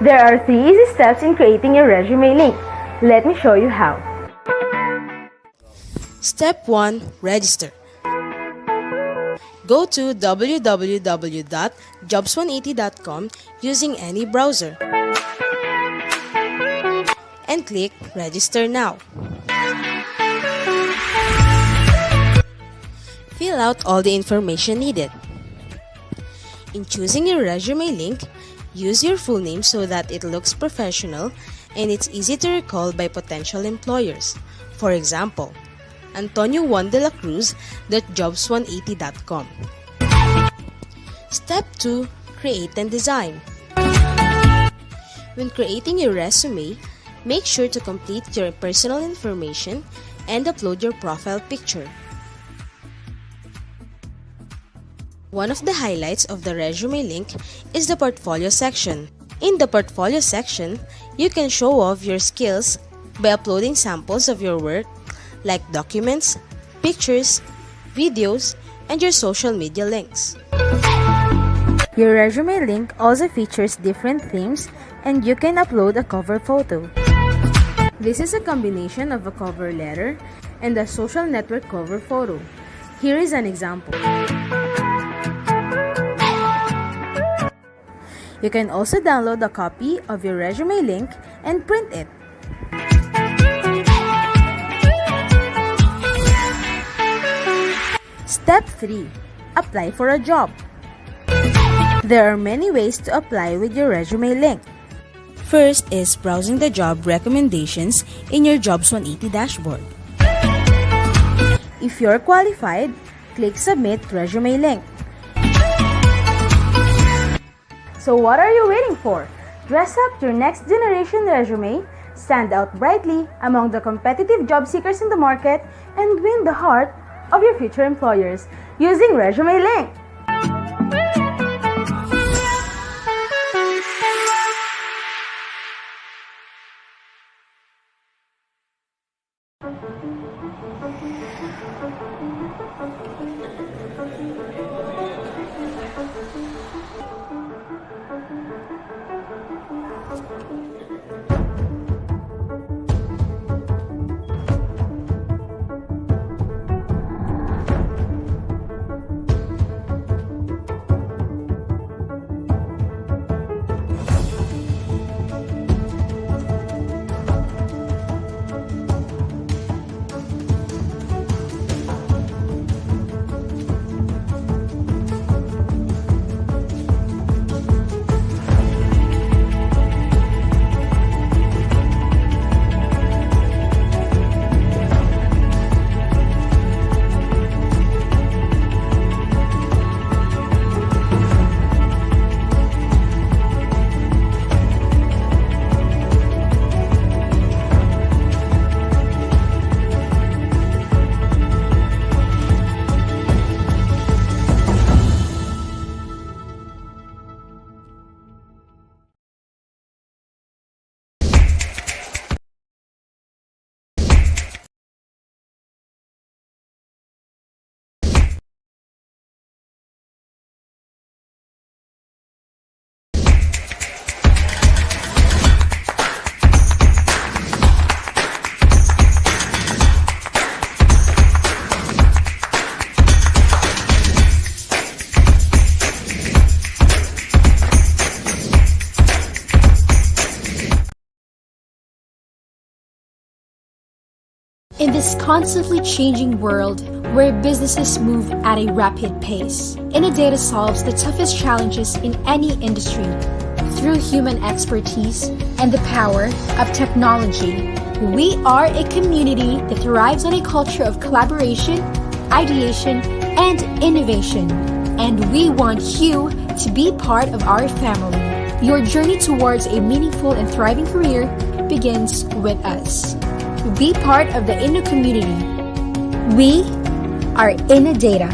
There are 3 easy steps in creating your resume link. Let me show you how. Step 1. Register. Go to www.jobs180.com using any browser and click Register Now. Fill out all the information needed. In choosing your resume link, use your full name so that it looks professional and it's easy to recall by potential employers. For example, AntonioJuan.delacruz.jobs180.com. Step 2. Create and design. When creating your resume, make sure to complete your personal information and upload your profile picture. One of the highlights of the resume link is the portfolio section. In the portfolio section, you can show off your skills by uploading samples of your work like documents, pictures, videos, and your social media links. Your resume link also features different themes and you can upload a cover photo. This is a combination of a cover letter and a social network cover photo. Here is an example. You can also download a copy of your resume link and print it. Step 3. Apply for a job. There are many ways to apply with your resume link. First is browsing the job recommendations in your Jobs 180 dashboard. If you're qualified, click Submit Resume Link. So what are you waiting for? Dress up your next generation resume, stand out brightly among the competitive job seekers in the market, and win the heart of your future employers using Resume Link. In this constantly changing world where businesses move at a rapid pace, Innodata solves the toughest challenges in any industry through human expertise and the power of technology. We are a community that thrives on a culture of collaboration, ideation, and innovation. And we want you to be part of our family. Your journey towards a meaningful and thriving career begins with us. Be part of the Inno community. We are Innodata.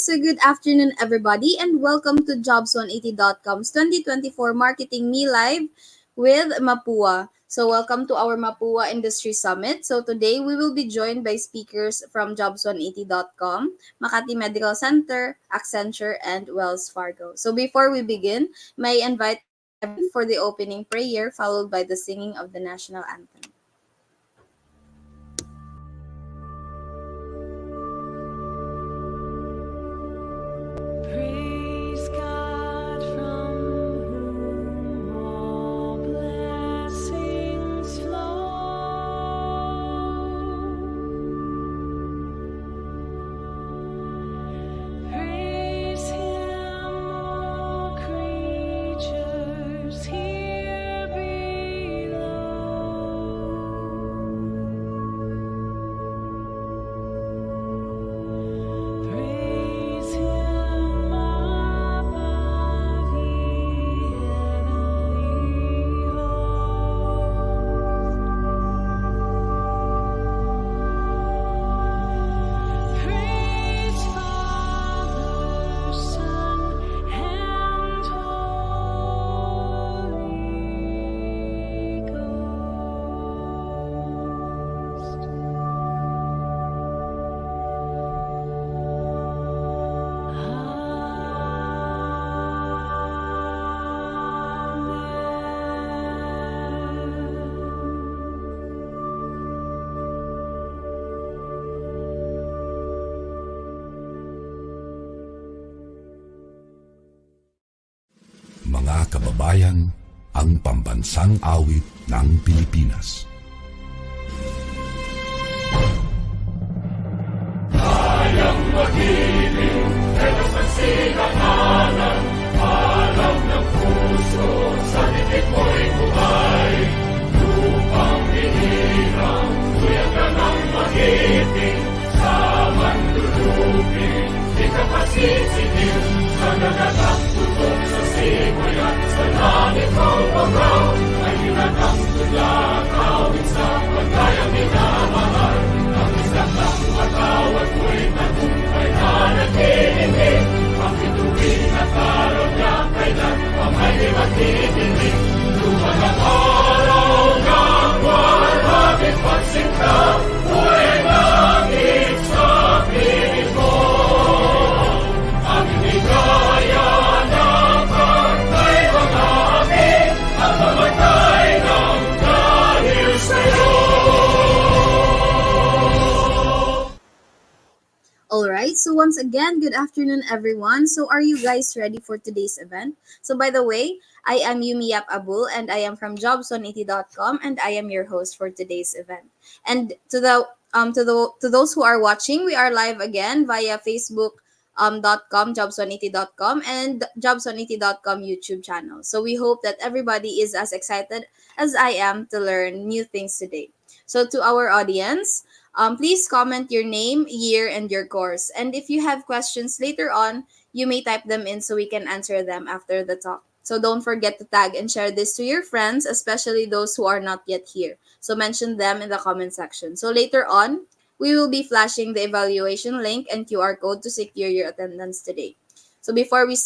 so good afternoon, everybody, and welcome to Jobs180.com's 2024 Marketing Me Live with Mapua. So, welcome to our Mapua Industry Summit. So, today we will be joined by speakers from Jobs180.com, Makati Medical Center, Accenture, and Wells Fargo. So, before we begin, may I invite everyone for the opening prayer, followed by the singing of the national anthem. Praise God from whom all blessings flow. Praise Him, all creatures here below. Praise Him above the heavenly host. Praise Father, Son, and Holy Ghost. Mga kababayan, ang pambansang awit ng Pilipinas. Alright, so once again, good afternoon, everyone. So, are you guys ready for today's event? So, by the way, I am Yumi Abul, and I am from Jobs180.com, and I am your host for today's event. And to those who are watching, we are live again via Facebook .com, jobs180.com, and jobs180.com YouTube channel. So we hope that everybody is as excited as I am to learn new things today. So to our audience, please comment your name, year, and your course. And if you have questions later on, you may type them in so we can answer them after the talk. So don't forget to tag and share this to your friends, especially those who are not yet here. So mention them in the comment section. So later on, we will be flashing the evaluation link and QR code to secure your attendance today. So before we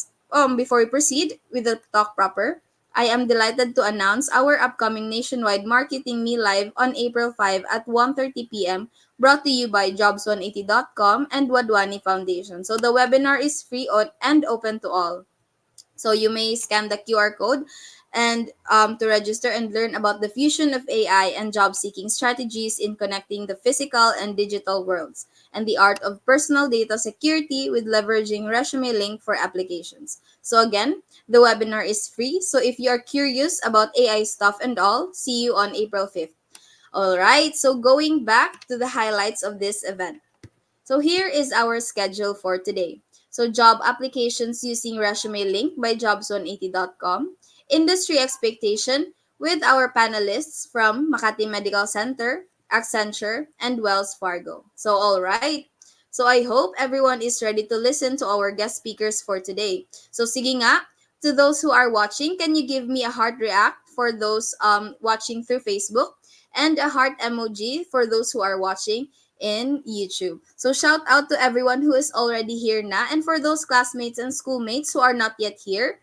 proceed with the talk proper, I am delighted to announce our upcoming nationwide Marketing Me Live on April 5 at 1:30 p.m. brought to you by Jobs180.com and Wadwani Foundation. So the webinar is free and open to all. So you may scan the QR code and to register and learn about the fusion of AI and job-seeking strategies in connecting the physical and digital worlds, and the art of personal data security with leveraging ResumeLink for applications. So again, the webinar is free. So if you are curious about AI stuff and all, see you on April 5th. All right, so going back to the highlights of this event. So here is our schedule for today. So job applications using ResumeLink by jobs180.com, industry expectation with our panelists from Makati Medical Center, Accenture, and Wells Fargo. So all right. So I hope everyone is ready to listen to our guest speakers for today. So sige nga, to those who are watching, can you give me a heart react for those watching through Facebook, and a heart emoji for those who are watching in YouTube. So shout out to everyone who is already here na, and for those classmates and schoolmates who are not yet here,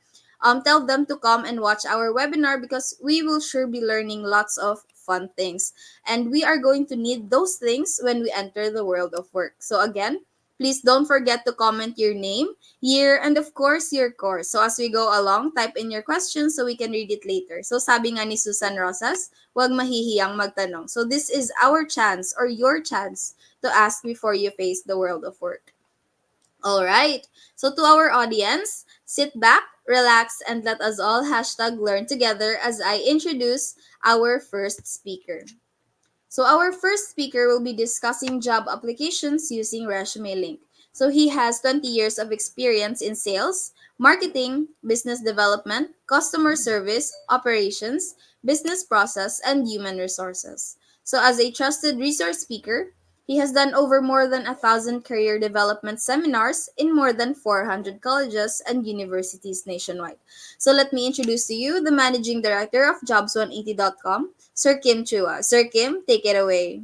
tell them to come and watch our webinar because we will sure be learning lots of fun things. And we are going to need those things when we enter the world of work. So again, please don't forget to comment your name, year, and of course, your course. So as we go along, type in your questions so we can read it later. So sabi nga ni Susan Rosas, huwag mahihiyang magtanong. So this is our chance or your chance to ask before you face the world of work. All right. So to our audience, sit back, relax, and let us all hashtag learn together as I introduce our first speaker. So our first speaker will be discussing job applications using ResumeLink. So he has 20 years of experience in sales, marketing, business development, customer service, operations, business process, and human resources. So as a trusted resource speaker, he has done over more than 1,000 career development seminars in more than 400 colleges and universities nationwide. So let me introduce to you the managing director of jobs180.com, Sir Kim Chua. Sir Kim, take it away.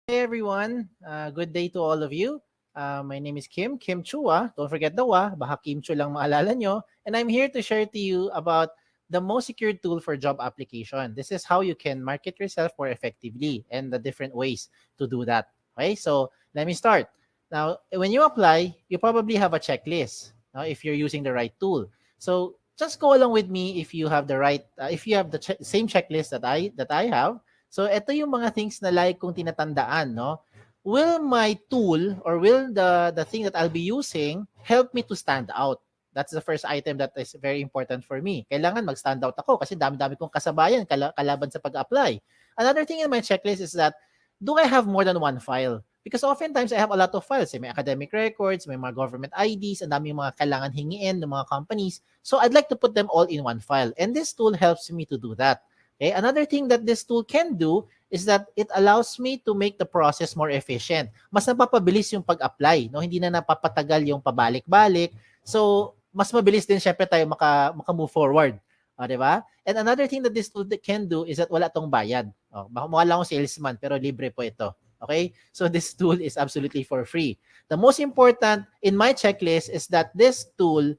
Hey everyone, good day to all of you. My name is Kim Chua. Don't forget the wa, baka Kim Chu lang maalala nyo. And I'm here to share to you about the most secure tool for job application. This is how you can market yourself more effectively and the different ways to do that. Okay, so let me start. Now, when you apply, you probably have a checklist if you're using the right tool. So just go along with me if you have the right, if you have the same checklist that I have. So ito yung mga things na like kong tinatandaan, no? Will my tool or will the thing that I'll be using help me to stand out? That's the first item that is very important for me. Kailangan mag-stand out ako kasi dami-dami kong kasabayan kalaban sa pag-apply. Another thing in my checklist is that, do I have more than one file? Because oftentimes I have a lot of files. May academic records, may mga government IDs, ang dami yung mga kailangan hingiin ng mga companies. So I'd like to put them all in one file. And this tool helps me to do that. Okay? Another thing that this tool can do is that it allows me to make the process more efficient. Mas napapabilis yung pag-apply, no? Hindi na napapatagal yung pabalik-balik. So, mas mabilis din syempre tayo maka-move forward. Di ba? And another thing that this tool can do is that wala tong bayad. Baka mukha lang akong salesman pero libre po ito. Okay? So, this tool is absolutely for free. The most important in my checklist is that this tool,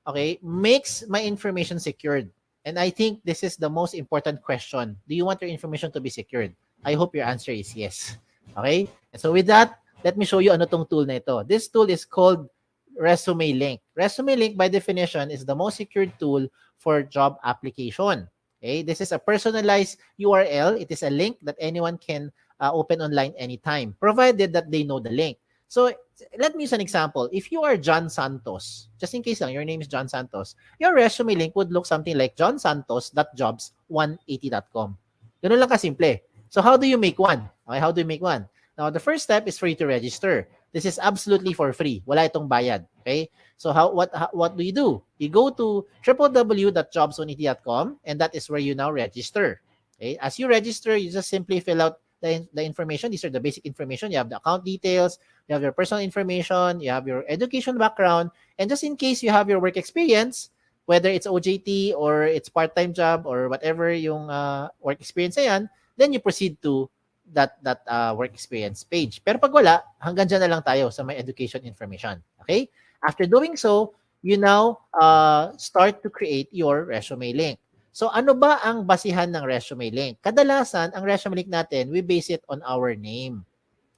okay, makes my information secured. And I think this is the most important question. Do you want your information to be secured? I hope your answer is yes. Okay? And so with that, let me show you ano tong tool na ito. This tool is called ResumeLink. ResumeLink, by definition, is the most secured tool for job application. Okay? This is a personalized URL. It is a link that anyone can open online anytime, provided that they know the link. So let me use an example. If you are John Santos, just in case lang, your name is John Santos, your resume link would look something like johnsantos.jobs180.com. Ganun lang kasimple. So how do you make one? Okay, how do you make one? Now, the first step is for you to register. This is absolutely for free. Wala itong bayad. Okay? So what do? You go to www.jobs180.com and that is where you now register. Okay? As you register, you just simply fill out the information. These are the basic information. You have the account details, you have your personal information, you have your education background, and just in case you have your work experience, whether it's OJT or it's part-time job or whatever yung work experience na yan, then you proceed to that work experience page. Pero pag wala, hanggang dyan na lang tayo sa my education information. Okay? After doing so, you now start to create your resume link. So ano ba ang basihan ng resume link? Kadalasan, ang resume link natin, we base it on our name.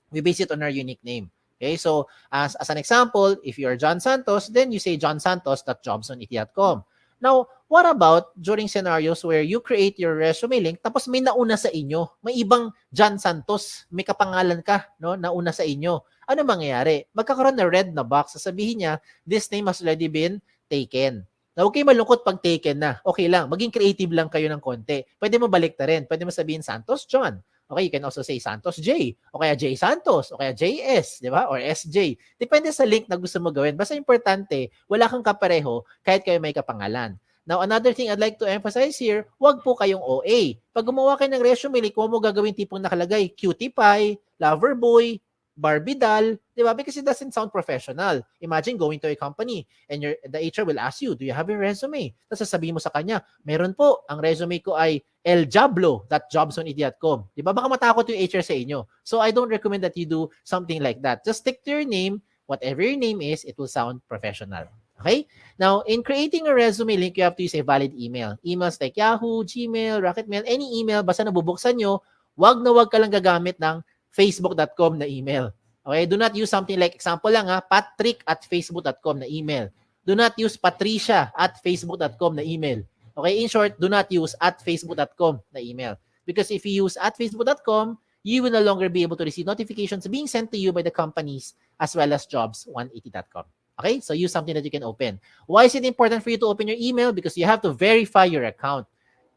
We base it on our unique name. Okay, so as an example, if you're John Santos, then you say johnsantos.jobs180.com. Now, what about during scenarios where you create your resume link tapos may nauna sa inyo? May ibang John Santos, may kapangalan ka, no, nauna sa inyo. Ano mangyayari? Magkakaroon na red na box. Sasabihin niya, this name has already been taken. Na okay, malungkot pag taken na. Okay lang. Maging creative lang kayo ng konti. Pwede mo balik na rin. Pwede mo sabihin Santos John. Okay, you can also say Santos J. O kaya J Santos. O kaya JS. Di ba? Or SJ. Depende sa link na gusto mo gawin. Basta importante, wala kang kapareho kahit kayo may kapangalan. Now, another thing I'd like to emphasize here, wag po kayong OA. Pag gumawa kayo ng resume link, huwag mo gagawin tipong nakalagay Cutie Pie, Lover Boy, Barbie doll, di ba? Because it doesn't sound professional. Imagine going to a company and the HR will ask you, do you have a resume? Tapos sasabihin mo sa kanya, meron po, ang resume ko ay eljablo.jobsonid.com. Di ba? Baka matakot yung HR sa inyo. So I don't recommend that you do something like that. Just stick to your name. Whatever your name is, it will sound professional. Okay? Now, in creating a resume link, you have to use a valid email. Emails like Yahoo, Gmail, Rocketmail, any email, basta nabubuksan nyo, wag na wag ka lang gagamit ng facebook.com na email. Okay? Do not use something like, example lang patrick@facebook.com na email. Do not use patricia@facebook.com na email. Okay? In short, do not use @facebook.com na email. Because if you use @facebook.com, you will no longer be able to receive notifications being sent to you by the companies as well as jobs180.com. Okay? So use something that you can open. Why is it important for you to open your email? Because you have to verify your account.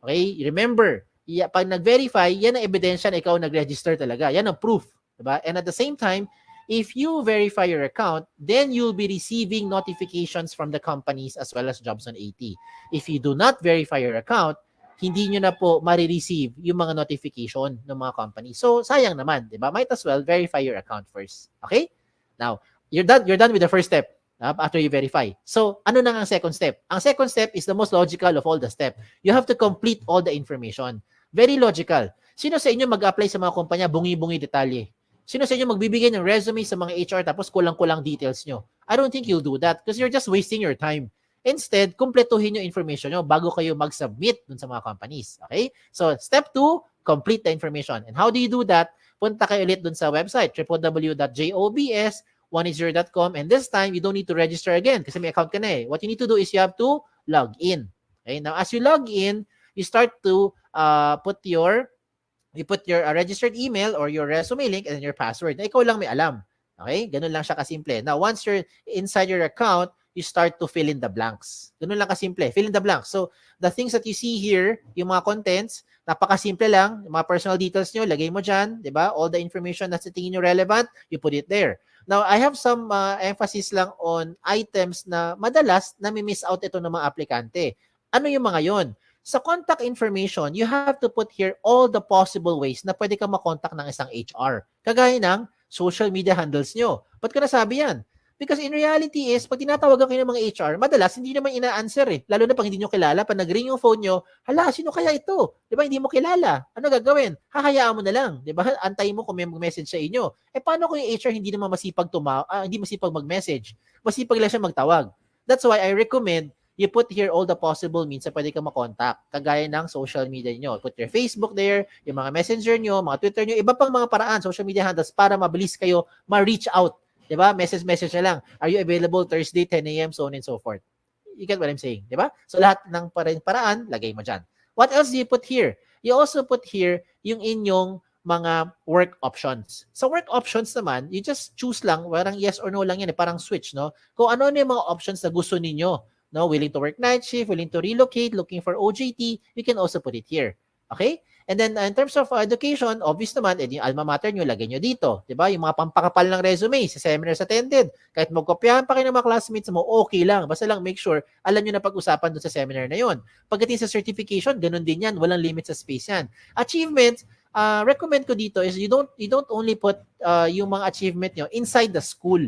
Okay? Remember, pag nag-verify, yan ang ebidensya na ikaw nag-register talaga. Yan ang proof. Diba? And at the same time, if you verify your account, then you'll be receiving notifications from the companies as well as Jobs on 80. If you do not verify your account, hindi nyo na po marireceive yung mga notification ng mga companies. So, sayang naman. Diba? Might as well verify your account first. Okay? Now, you're done with the first step. After you verify. So, ano na ang second step? Ang second step is the most logical of all the steps. You have to complete all the information. Very logical. Sino sa inyo mag-apply sa mga kumpanya, bungi-bungi detalye? Sino sa inyo magbibigay ng resume sa mga HR tapos kulang-kulang details nyo? I don't think you'll do that because you're just wasting your time. Instead, kumpletuhin yung information nyo bago kayo mag-submit dun sa mga companies. Okay? So, step 2, complete the information. And how do you do that? Punta kayo ulit dun sa website, www.jobs180.com, and this time, you don't need to register again kasi may account ka na eh. What you need to do is you have to log in. Okay? Now, as you log in, you start to put your registered email or your resume link and then your password na ikaw lang may alam. Okay? Ganun lang siya kasimple. Now, once you're inside your account, you start to fill in the blanks. Ganun lang kasimple. Fill in the blanks. So, the things that you see here, yung mga contents, napakasimple lang. Yung mga personal details nyo, lagay mo dyan. Diba? All the information na sa tingin nyo relevant, you put it there. Now, I have some emphasis lang on items na madalas na miss out ito ng mga aplikante. Ano yung mga yon? Sa contact information, you have to put here all the possible ways na pwede ka makontak ng isang HR. Kagaya ng social media handles nyo. Ba't ko nasabi yan? Because in reality is, pag tinatawagan kayo ng mga HR, madalas hindi naman ina-answer eh. Lalo na pag hindi nyo kilala, pag nag-ring yung phone nyo, hala, sino kaya ito? Di ba, hindi mo kilala. Ano gagawin? Hahayaan mo na lang. Di ba? Antayin mo kung may mag-message sa inyo. Eh, paano kung yung HR hindi naman hindi masipag mag-message? Masipag lang siya magtawag. That's why I recommend you put here all the possible means na pwede ka makontak. Kagaya ng social media nyo. Put your Facebook there, yung mga messenger nyo, mga Twitter nyo, iba pang mga paraan, social media handles para mabilis kayo ma-reach out. Diba? Message na lang. Are you available Thursday, 10 a.m., so on and so forth. You get what I'm saying? Diba? So lahat ng paraan, lagay mo dyan. What else do you put here? You also put here yung inyong mga work options. Sa work options naman, you just choose lang, parang yes or no lang yan, parang switch, no? Kung ano yung mga options na gusto ninyo. No, willing to work night shift, willing to relocate, looking for OJT, you can also put it here. Okay? And then in terms of education, obvious naman, yung alma mater nyo, lagay nyo dito. Diba? Yung mga pampakapal ng resume sa seminars attended. Kahit magkopyahan pa kayo ng mga classmates mo, okay lang. Basta lang make sure, alam nyo na pag-usapan doon sa seminar na yon. Pagdating sa certification, ganun din yan. Walang limit sa space yan. Achievements, recommend ko dito is you don't only put yung mga achievement nyo inside the school.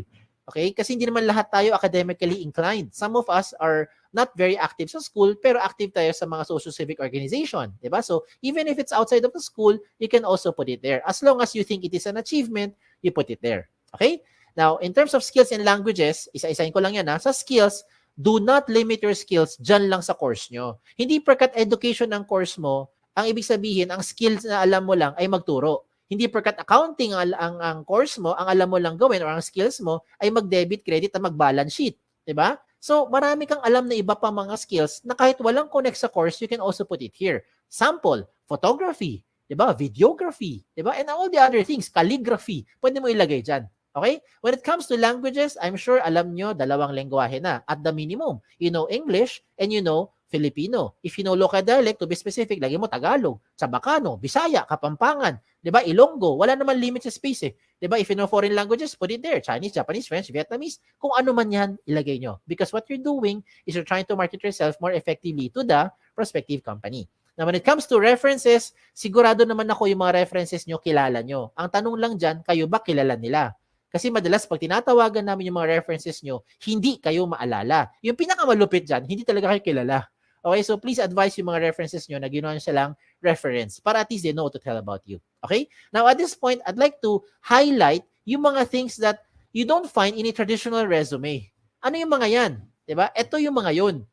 Okay? Kasi hindi naman lahat tayo academically inclined. Some of us are not very active sa school, pero active tayo sa mga social civic organization. Diba? So, even if it's outside of the school, you can also put it there. As long as you think it is an achievement, you put it there. Okay? Now, in terms of skills and languages, isa-isahin ko lang yan ha. Sa skills, do not limit your skills dyan lang sa course nyo. Hindi perkat education ng course mo, ang ibig sabihin, ang skills na alam mo lang ay magturo. Hindi perkat accounting ang course mo, ang alam mo lang gawin or ang skills mo ay mag-debit, credit at mag-balance sheet. Diba? So, marami kang alam na iba pa mga skills na kahit walang connect sa course, you can also put it here. Sample, photography, diba? Videography, diba? And all the other things, calligraphy, pwede mo ilagay dyan. Okay? When it comes to languages, I'm sure alam nyo, 2 lengguwahe na. At the minimum, you know English and you know Filipino. If you know local dialect, to be specific, lagi mo Tagalog, Sabacano, Bisaya, Kapampangan, diba? Ilonggo, wala naman limit sa space eh. Diba? If you know foreign languages, put it there. Chinese, Japanese, French, Vietnamese, kung ano man yan, ilagay nyo. Because what you're doing is you're trying to market yourself more effectively to the prospective company. Now, when it comes to references, sigurado naman ako yung mga references nyo, kilala nyo. Ang tanong lang dyan, kayo ba kilala nila? Kasi madalas pag tinatawagan namin yung mga references nyo, hindi kayo maalala. Yung pinakamalupit dyan, hindi talaga kayo kilala. Okay, so please advise yung mga references nyo na ginawa siya lang reference para at least they know what to tell about you. Okay? Now at this point, I'd like to highlight yung mga things that you don't find in a traditional resume. Ano yung mga yan? Diba? Ito yung mga yun.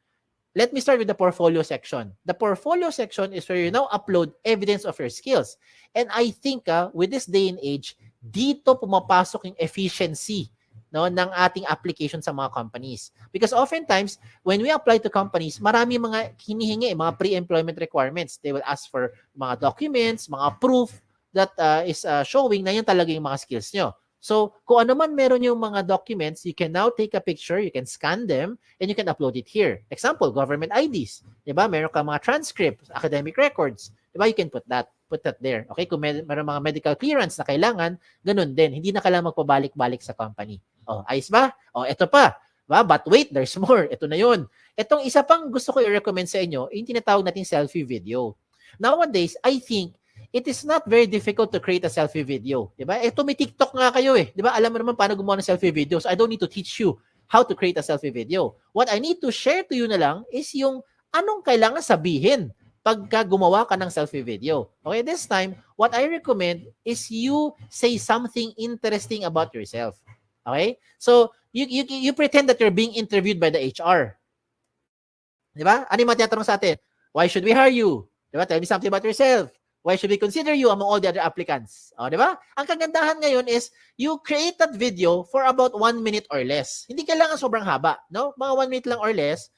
Let me start with the portfolio section. The portfolio section is where you now upload evidence of your skills. And I think with this day and age, dito pumapasok yung efficiency, no, ng ating application sa mga companies. Because oftentimes, when we apply to companies, marami mga hinihingi, mga pre-employment requirements. They will ask for mga documents, mga proof that is showing na yan talaga yung mga skills nyo. So, kung ano man meron yung mga documents, you can now take a picture, you can scan them, and you can upload it here. Example, government IDs. Diba? Meron ka mga transcripts, academic records. Diba? You can put that there. Okay? Kung meron mga medical clearance na kailangan, ganun din. Hindi na kailangan magpabalik-balik sa company. Oh, ayos ba? Oh, ito pa. Diba? But wait, there's more. Ito na yun. Itong isa pang gusto ko i-recommend sa inyo, yung tinatawag natin selfie video. Nowadays, I think, it is not very difficult to create a selfie video. Diba? Ito may TikTok nga kayo eh. Diba? Alam mo naman paano gumawa ng selfie video. So I don't need to teach you how to create a selfie video. What I need to share to you na lang is yung anong kailangan sabihin pagka gumawa ka ng selfie video. Okay, this time, what I recommend is you say something interesting about yourself. Okay? So, you pretend that you're being interviewed by the HR. Diba? Ano yung mga tinatanong sa atin? Why should we hire you? Diba? Tell me something about yourself. Why should we consider you among all the other applicants? O, di ba? Ang kagandahan ngayon is you create that video for about 1 minute or less. Hindi kailangan sobrang haba, no? Mga 1 minute lang or less.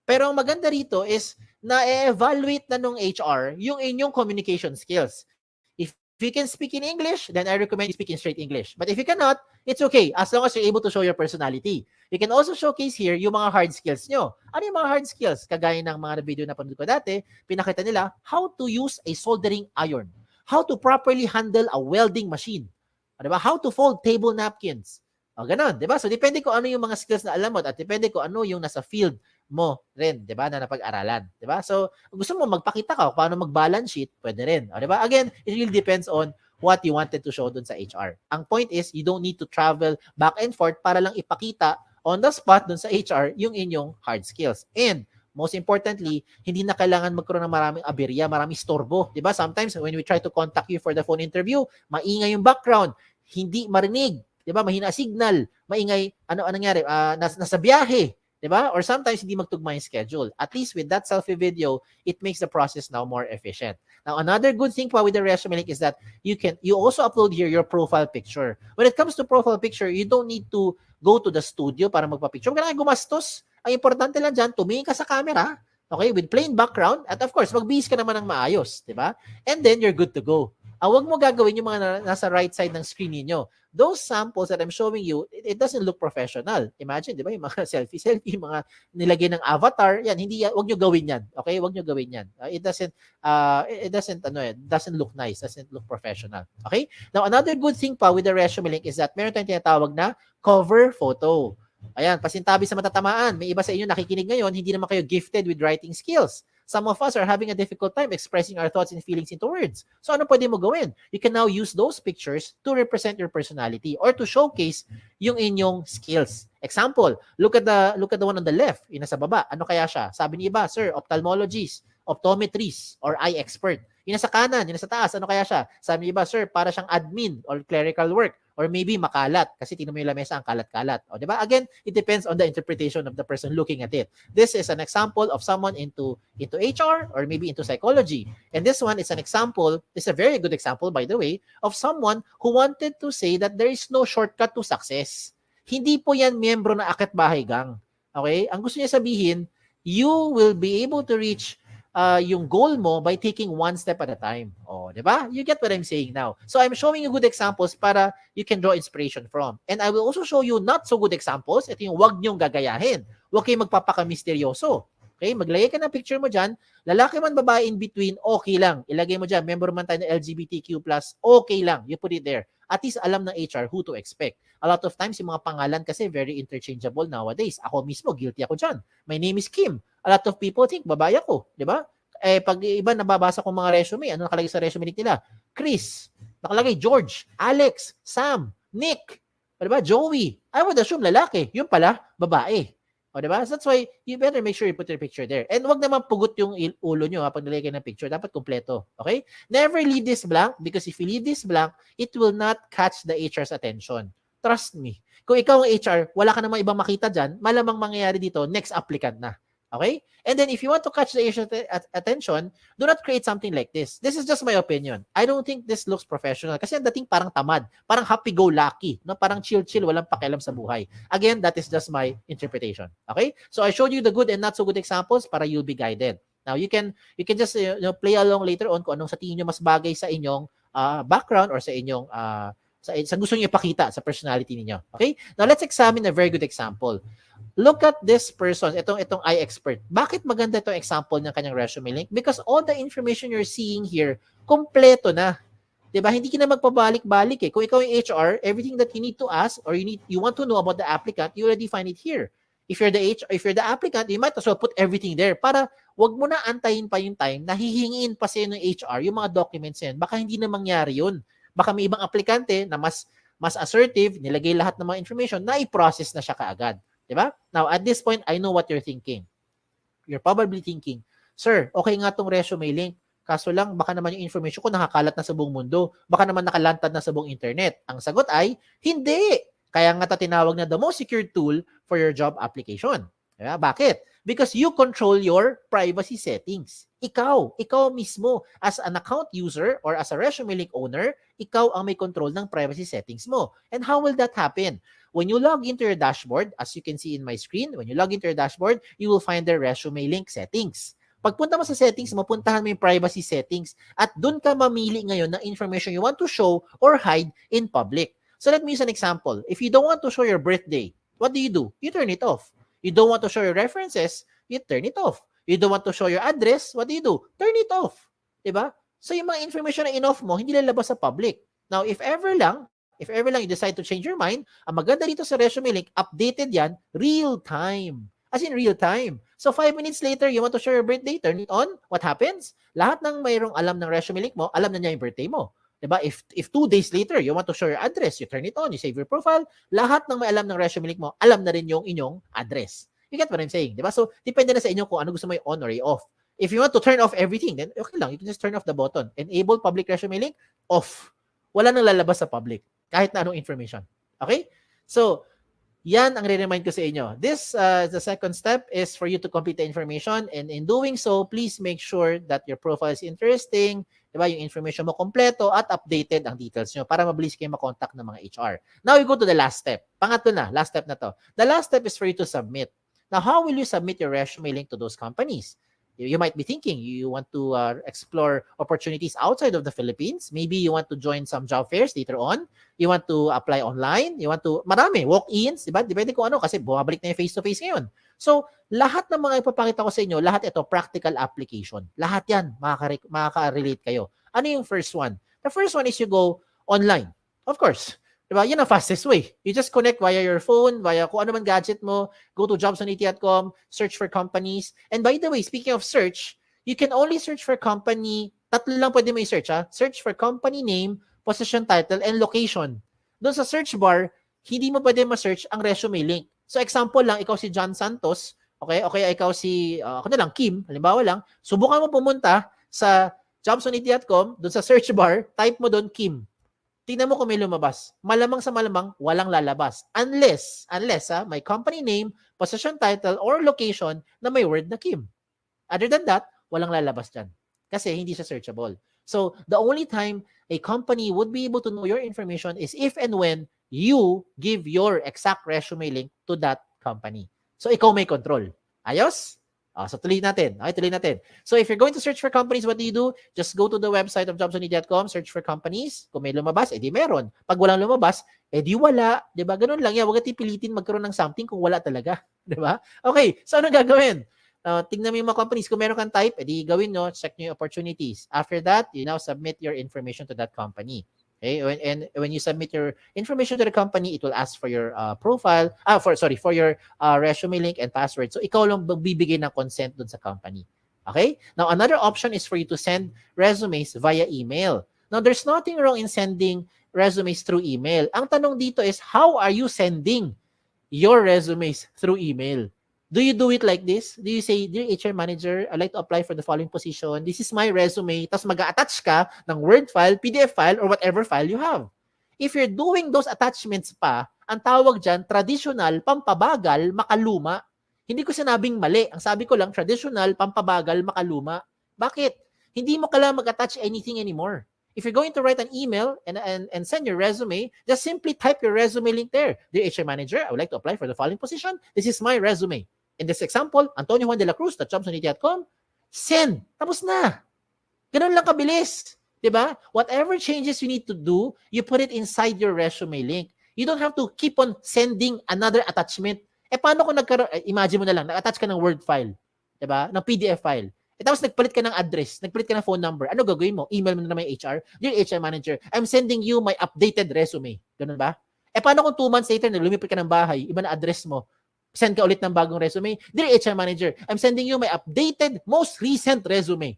Pero ang maganda rito is na-evaluate na nung HR yung inyong communication skills. If you can speak in English, then I recommend you speak in straight English. But if you cannot, it's okay as long as you're able to show your personality. You can also showcase here yung mga hard skills nyo. Ano yung mga hard skills? Kagaya ng mga video na panood ko dati, pinakita nila how to use a soldering iron, how to properly handle a welding machine, diba? How to fold table napkins. O, ganun, diba? So, depende ko ano yung mga skills na alam mo at depende ko ano yung nasa field mo rin, diba? Na napag-aralan, diba? So, kung gusto mo magpakita ka kung paano mag-balance sheet, pwede rin. O, diba? Again, it really depends on what you wanted to show dun sa HR. Ang point is, you don't need to travel back and forth para lang ipakita on the spot dun sa HR yung inyong hard skills. And most importantly, hindi na kailangan magkaroon ng maraming aberya, maraming storbo. Diba? Sometimes when we try to contact you for the phone interview, maingay yung background, hindi marinig. Diba? Mahina signal, maingay, ano nangyari? Nasa biyahe. Diba? Or sometimes hindi magtugma yung schedule. At least with that selfie video, it makes the process now more efficient. Now, another good thing pa with the ResumeLink is that you also upload here your profile picture. When it comes to profile picture, you don't need to go to the studio para magpa-picture. Huwag ka na gumastos. Ang importante lang dyan, tumingin ka sa camera, okay, with plain background, at of course, magbihis ka naman ng maayos, di ba? And then, you're good to go. Huwag mo gagawin yung mga nasa right side ng screen ninyo. Those samples that I'm showing you, it doesn't look professional. Imagine, di ba, yung mga selfie, mga nilagay ng avatar, yan, huwag nyo gawin yan. Okay, huwag nyo gawin yan. It doesn't look nice, doesn't look professional. Okay? Now, another good thing pa with the ResumeLink is that meron tayong tinatawag na cover photo. Ayan, pasintabi sa matatamaan. May iba sa inyo nakikinig ngayon, hindi naman kayo gifted with writing skills. Some of us are having a difficult time expressing our thoughts and feelings into words. So ano pwede mo gawin? You can now use those pictures to represent your personality or to showcase yung inyong skills. Example, look at the one on the left, yung nasa baba. Ano kaya siya? Sabi ni iba, sir, ophthalmologist, optometrist, or eye expert. Yung nasa kanan, yung nasa taas, ano kaya siya? Sabi ni iba, sir, para siyang admin or clerical work. Or maybe makalat kasi tingnan mo yung lamesa ang kalat-kalat. O, di ba? Again, it depends on the interpretation of the person looking at it. This is an example of someone into HR or maybe into psychology. And this one is an example, it's a very good example by the way, of someone who wanted to say that there is no shortcut to success. Hindi po yan miyembro na Akit Bahay Gang. Okay? Ang gusto niya sabihin, you will be able to reach yung goal mo by taking one step at a time. Oh, di ba? You get what I'm saying now. So I'm showing you good examples para you can draw inspiration from. And I will also show you not so good examples. Ito yung wag niyong gagayahin. Huwag kayong magpapaka-misteryoso. Okay? Maglagay ka ng picture mo dyan. Lalaki man, babae, in between, okay lang. Ilagay mo dyan. Member man tayo ng LGBTQ+, okay lang. You put it there. At least alam ng HR who to expect. A lot of times, yung mga pangalan kasi very interchangeable nowadays. Ako mismo, guilty ako dyan. My name is Kim. A lot of people think, babae ako. Di ba? Pag iba nababasa ko mga resume, ano nakalagay sa resume nila? Chris. Nakalagay George, Alex, Sam, Nick. O diba? Joey, I would assume lalaki. Yung pala, babae. O diba? So that's why you better make sure you put your picture there. And wag naman pugot yung ulo nyo pag nilagay ng picture. Dapat kumpleto. Okay? Never leave this blank because if you leave this blank, it will not catch the HR's attention. Trust me. Kung ikaw ang HR, wala ka namang ibang makita dyan, malamang mangyayari dito, next applicant na. Okay? And then if you want to catch the HR's attention, do not create something like this. This is just my opinion. I don't think this looks professional kasi ang dating parang tamad, parang happy-go-lucky, no? Parang chill-chill, walang pakialam sa buhay. Again, that is just my interpretation. Okay? So I showed you the good and not so good examples para you'll be guided. Now you can just play along later on kung anong sa tingin nyo mas bagay sa inyong background or sa inyong sa gusto niyo ipakita sa personality niyo. Okay? Now let's examine a very good example. Look at this person, itong iExpert. Bakit maganda itong example ng kanyang resume link? Because all the information you're seeing here, kompleto na. 'Di ba? Hindi ka na magpabalik-balik eh. Kung ikaw yung HR, everything that you need to ask or you want to know about the applicant, you already find it here. If you're the applicant, you might as well put everything there para wag mo na antayin pa yung time na hihingiin pa sa ng HR yung mga documents yan. Baka hindi na mangyari yun. Baka may ibang aplikante na mas assertive, nilagay lahat ng mga information na i-process na siya kaagad. Diba? Now, at this point, I know what you're thinking. You're probably thinking, Sir, okay nga tong resume link. Kaso lang, baka naman yung information ko nakakalat na sa buong mundo. Baka naman nakalantad na sa buong internet. Ang sagot ay, hindi. Kaya nga tinawag na the most secure tool for your job application. Diba? Bakit? Because you control your privacy settings. Ikaw mismo, as an account user or as a resume link owner, ikaw ang may control ng privacy settings mo. And how will that happen? When you log into your dashboard, as you can see in my screen, when you log into your dashboard, you will find the resume link settings. Pagpunta mo sa settings, mapuntahan mo yung privacy settings at dun ka mamili ngayon ng information you want to show or hide in public. So let me use an example. If you don't want to show your birthday, what do? You turn it off. You don't want to show your references, you turn it off. You don't want to show your address, what do? Turn it off. Diba? So yung mga information na in-off mo, hindi lalabas sa public. Now, if ever lang you decide to change your mind, ang maganda dito sa resume link, updated yan, real time. As in real time. So 5 minutes later, you want to show your birthday, turn it on, what happens? Lahat ng mayroong alam ng resume link mo, alam na niya yung birthday mo. Diba? If 2 days later, you want to show your address, you turn it on, you save your profile, lahat ng may alam ng resume link mo, alam na rin yung inyong address. You get what I'm saying? Diba? So, depende na sa inyo kung ano gusto mo on or off. If you want to turn off everything, then okay lang, you can just turn off the button. Enable public resume link, off. Wala nang lalabas sa public, kahit na anong information. Okay? So, yan ang re-remind ko sa inyo. This, the second step is for you to complete the information, and in doing so, please make sure that your profile is interesting, diba? Yung information mo kompleto at updated ang details nyo para mabilis kayo makontak ng mga HR. Now, we go to the last step. Pangatlo na, last step na to. The last step is for you to submit. Now, how will you submit your resume link to those companies? You might be thinking you want to explore opportunities outside of the Philippines. Maybe you want to join some job fairs later on. You want to apply online. You want to, marami, walk-ins, diba? Depende kung ano kasi bumabalik na yung face-to-face ngayon. So, lahat ng mga ipapakita ko sa inyo, lahat ito, practical application. Lahat yan, makaka-relate kayo. Ano yung first one? The first one is you go online. Of course. Diba? Yan ang fastest way. You just connect via your phone, via kung ano man gadget mo, go to jobs.it.com, search for companies. And by the way, speaking of search, you can only search for company, tatlo lang pwede mo i-search ha. Search for company name, position title, and location. Doon sa search bar, hindi mo pwede ma-search ang resume link. So example lang, ikaw si John Santos, okay? Okay, ikaw si, ako na lang, Kim, halimbawa lang, subukan mo pumunta sa jobs.it.com, doon sa search bar, type mo doon Kim. Tingnan mo kung may lumabas. Malamang sa malamang, walang lalabas. Unless may company name, position title, or location na may word na Kim. Other than that, walang lalabas dyan. Kasi hindi siya searchable. So, the only time a company would be able to know your information is if and when you give your exact resume link to that company. So, ikaw may control. Ayos? So, tuloy natin. Okay, tuloy natin. So, if you're going to search for companies, what do? Just go to the website of jobs.it.com, search for companies. Kung may lumabas, edi meron. Pag walang lumabas, edi wala. Diba? Ganun lang yan. Huwag natin pilitin magkaroon ng something kung wala talaga. Diba? Okay, so ano gagawin? Tingnan mo yung mga companies. Kung meron kang type, edi gawin nyo, check nyo yung opportunities. After that, you now submit your information to that company. Okay, when you submit your information to the company, it will ask for your profile, for your resume link and password. So ikaw lang bibigay ng consent dun sa company. Okay? Now another option is for you to send resumes via email. Now there's nothing wrong in sending resumes through email. Ang tanong dito is, how are you sending your resumes through email? Do you do it like this? Do you say, "Dear HR manager, I'd like to apply for the following position. This is my resume." Tapos mag-attach ka ng Word file, PDF file, or whatever file you have. If you're doing those attachments pa, ang tawag dyan, traditional, pampabagal, makaluma. Hindi ko sinabing mali. Ang sabi ko lang, traditional, pampabagal, makaluma. Bakit? Hindi mo kailangan mag-attach anything anymore. If you're going to write an email and send your resume, just simply type your resume link there. "Dear HR manager, I would like to apply for the following position. This is my resume. In this example, Antonio Juan de la Cruz, @jobsoniti.com. Send. Tapos na. Ganun lang kabilis. Diba? Whatever changes you need to do, you put it inside your resume link. You don't have to keep on sending another attachment. Paano kung imagine mo na lang, nag-attach ka ng Word file. Diba? Ng PDF file. Tapos nagpalit ka ng address, nagpalit ka ng phone number. Ano gagawin mo? Email mo na may HR. "Dear HR manager, I'm sending you my updated resume." Ganun ba? Paano kung 2 months later, lumipat ka ng bahay, iba na address mo, send ka ulit ng bagong resume? "Dear HR manager, I'm sending you my updated, most recent resume."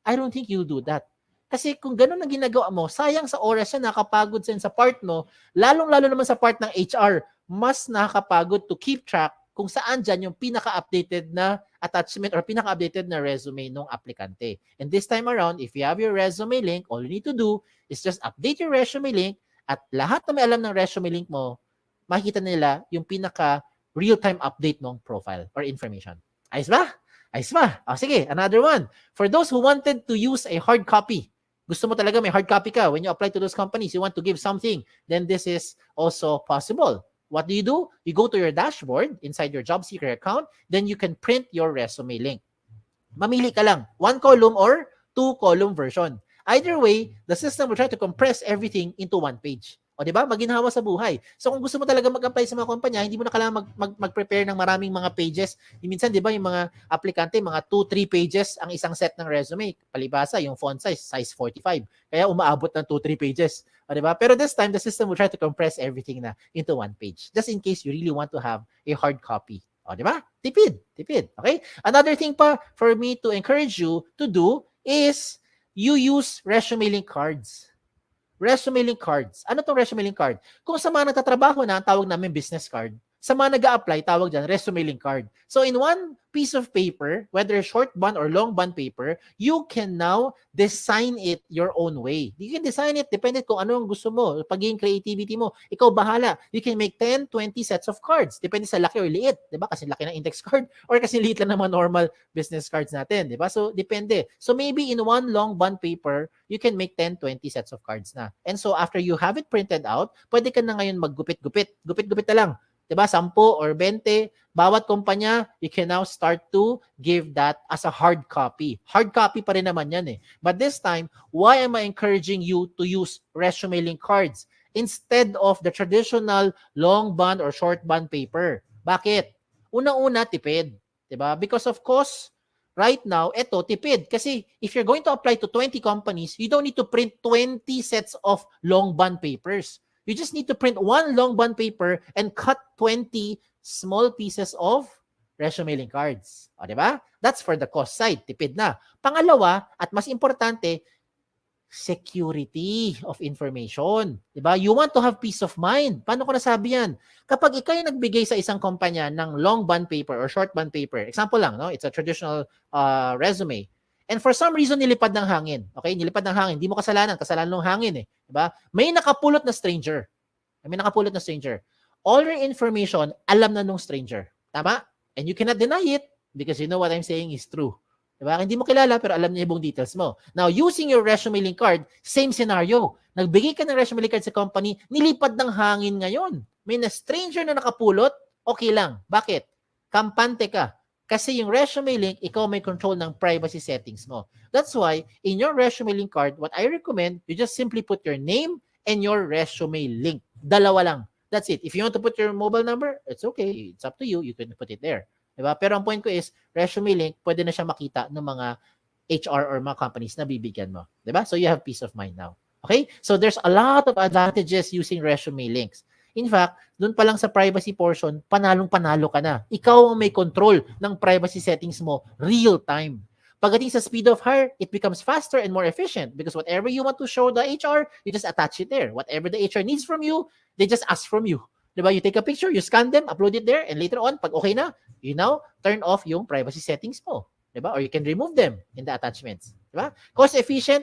I don't think you'll do that. Kasi kung ganun ang ginagawa mo, sayang sa oras yan, nakapagod sa part mo, lalong-lalo naman sa part ng HR, mas nakakapagod to keep track kung saan dyan yung pinaka-updated na attachment or pinaka-updated na resume ng aplikante. And this time around, if you have your resume link, all you need to do is just update your resume link at lahat na may alam ng resume link mo, makikita nila yung pinaka-real-time update ng profile or information. Ayos ba? Ayos ba? Sige, another one. For those who wanted to use a hard copy, gusto mo talaga may hard copy ka when you apply to those companies, you want to give something, then this is also possible. What do? You go to your dashboard inside your job seeker account, then you can print your resume link. Mamili ka lang, 1 column or 2 column version. Either way, the system will try to compress everything into 1 page. O di ba? Maginhawa sa buhay. So kung gusto mo talaga mag-apply sa mga kumpanya, hindi mo na kailangan mag-prepare ng maraming mga pages. Minsan, di ba, yung mga aplikante, mga 2-3 pages ang isang set ng resume. Palibasa, yung font size 45. Kaya umaabot ng 2-3 pages. O di ba? Pero this time, the system will try to compress everything na into 1 page. Just in case you really want to have a hard copy. O di ba? Tipid. Okay? Another thing pa for me to encourage you to do is you use resume link cards. Resume link cards. Ano tong resume link card? Kung sa mga nagtatrabaho na, ang tawag namin business card. Sa mga nag-a-apply, tawag dyan, resume link card. So in one piece of paper, whether short bond or long bond paper, you can now design it your own way. You can design it depende kung ano ang gusto mo. Pagiging creativity mo, ikaw bahala. You can make 10, 20 sets of cards. Depende sa laki or liit. Diba? Kasi laki ng index card or kasi liit lang naman normal business cards natin. Diba? So depende. So maybe in one long bond paper, you can make 10, 20 sets of cards na. And so after you have it printed out, pwede ka na ngayon maggupit-gupit. Gupit-gupit na lang. Diba? 10 or 20, bawat kumpanya, you can now start to give that as a hard copy. Hard copy pa rin naman yan eh. But this time, why am I encouraging you to use resume link cards instead of the traditional long bond or short bond paper? Bakit? Una-una, tipid. Diba? Because of course, right now, eto, tipid. Kasi if you're going to apply to 20 companies, you don't need to print 20 sets of long bond papers. You just need to print 1 long bond paper and cut 20 small pieces of resume link cards. O, diba? That's for the cost side. Tipid na. Pangalawa, at mas importante, security of information. Diba? You want to have peace of mind. Paano ko nasabi yan? Kapag ikaw yung nagbigay sa isang kumpanya ng long bond paper or short bond paper, example lang, no? It's a traditional resume. And for some reason, nilipad ng hangin. Okay? Nilipad ng hangin. Hindi mo kasalanan. Kasalanan ng hangin eh. Diba? May nakapulot na stranger. All your information, alam na nung stranger. Tama? And you cannot deny it because you know what I'm saying is true. Diba? Hindi mo kilala pero alam niya yung details mo. Now, using your resume link card, same scenario. Nagbigay ka ng resume link card sa company, nilipad ng hangin ngayon. May na stranger na nakapulot, okay lang. Bakit? Kampante ka. Kasi yung resume link, ikaw may control ng privacy settings mo. That's why, in your resume link card, what I recommend, you just simply put your name and your resume link. Dalawa lang. That's it. If you want to put your mobile number, it's okay. It's up to you. You can put it there. Diba? Pero ang point ko is, resume link, pwede na siya makita ng mga HR or mga companies na bibigyan mo. Diba? So you have peace of mind now. Okay? So there's a lot of advantages using resume links. In fact, doon pa lang sa privacy portion, panalong-panalo ka na. Ikaw ang may control ng privacy settings mo real time. Pagdating sa speed of hire, it becomes faster and more efficient because whatever you want to show the HR, you just attach it there. Whatever the HR needs from you, they just ask from you. Diba? You take a picture, you scan them, upload it there, and later on, pag okay na, you now turn off yung privacy settings mo. Diba? Or you can remove them in the attachments. Diba? Cost efficient,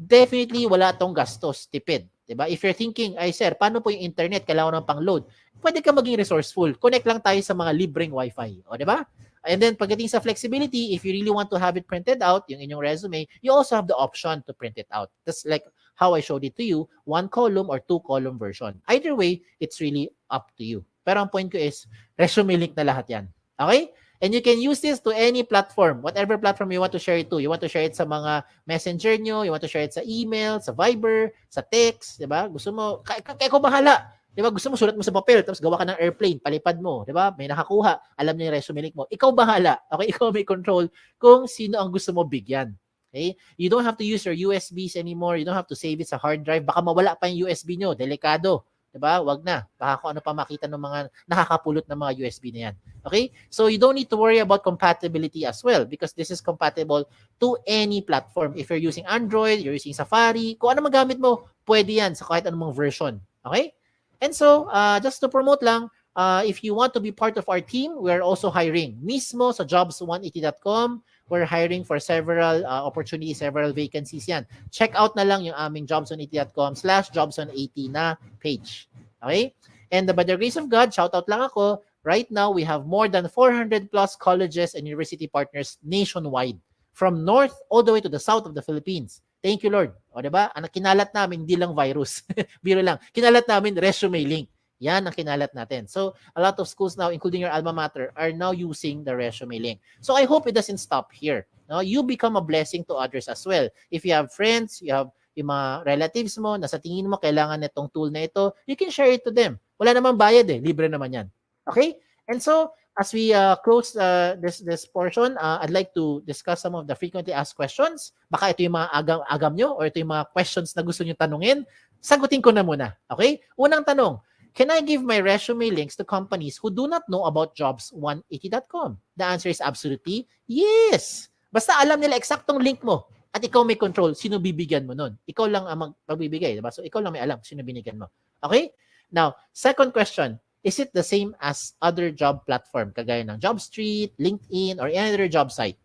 definitely wala tong gastos, tipid. Diba? If you're thinking, ay sir, paano po yung internet, kailangan ng pang-load? Pwede ka maging resourceful. Connect lang tayo sa mga libreng wifi. O, diba? And then, pagdating sa flexibility, if you really want to have it printed out, yung inyong resume, you also have the option to print it out. That's like how I showed it to you, 1-column or 2-column version. Either way, it's really up to you. Pero ang point ko is, ResumeLink na lahat yan. Okay? And you can use this to any platform, whatever platform you want to share it to. You want to share it sa mga messenger nyo, you want to share it sa email, sa Viber, sa text, di ba? Gusto mo, kaya ko bahala. Di ba? Gusto mo, sulat mo sa papel, tapos gawa ka ng airplane, palipad mo, di ba? May nakakuha, alam niya yung resume link mo. Ikaw bahala. Okay? Ikaw may control kung sino ang gusto mo bigyan. Okay? You don't have to use your USBs anymore. You don't have to save it sa hard drive. Baka mawala pa yung USB nyo. Delikado. Diba? Wag na. Baka kung ano pa makita ng mga nakakapulot ng mga USB na yan. Okay? So you don't need to worry about compatibility as well because this is compatible to any platform. If you're using Android, you're using Safari, kung ano magamit mo, pwede yan sa kahit anong version. Okay? And so, just to promote lang, if you want to be part of our team, we're also hiring. Mismo sa jobs180.com, we're hiring for several opportunities, several vacancies yan. Check out na lang yung aming jobs180.com/jobs180 na page. Okay? And by the grace of God, shout out lang ako, right now we have more than 400 plus colleges and university partners nationwide from north all the way to the south of the Philippines. Thank you, Lord. O, diba? Ang kinalat namin, hindi lang virus. Biro lang. Kinalat namin ResumeLink. Yan ang kinalat natin. So, a lot of schools now, including your alma mater, are now using the ResumeLink. So, I hope it doesn't stop here. No? You become a blessing to others as well. If you have friends, you have yung mga relatives mo, na sa tingin mo kailangan nitong tool na ito, you can share it to them. Wala namang bayad eh. Libre naman yan. Okay? And so, as we close this portion, I'd like to discuss some of the frequently asked questions. Baka ito yung mga agam nyo or ito yung mga questions na gusto nyo tanungin. Sagutin ko na muna. Okay? Unang tanong, can I give my resume links to companies who do not know about jobs180.com? The answer is absolutely yes. Basta alam nila eksaktong link mo at ikaw may control, sino bibigyan mo nun. Ikaw lang ang magbibigay. Diba? So, ikaw lang may alam sino binigyan mo. Okay? Now, second question, is it the same as other job platform kagaya ng JobStreet, LinkedIn, or any other job site?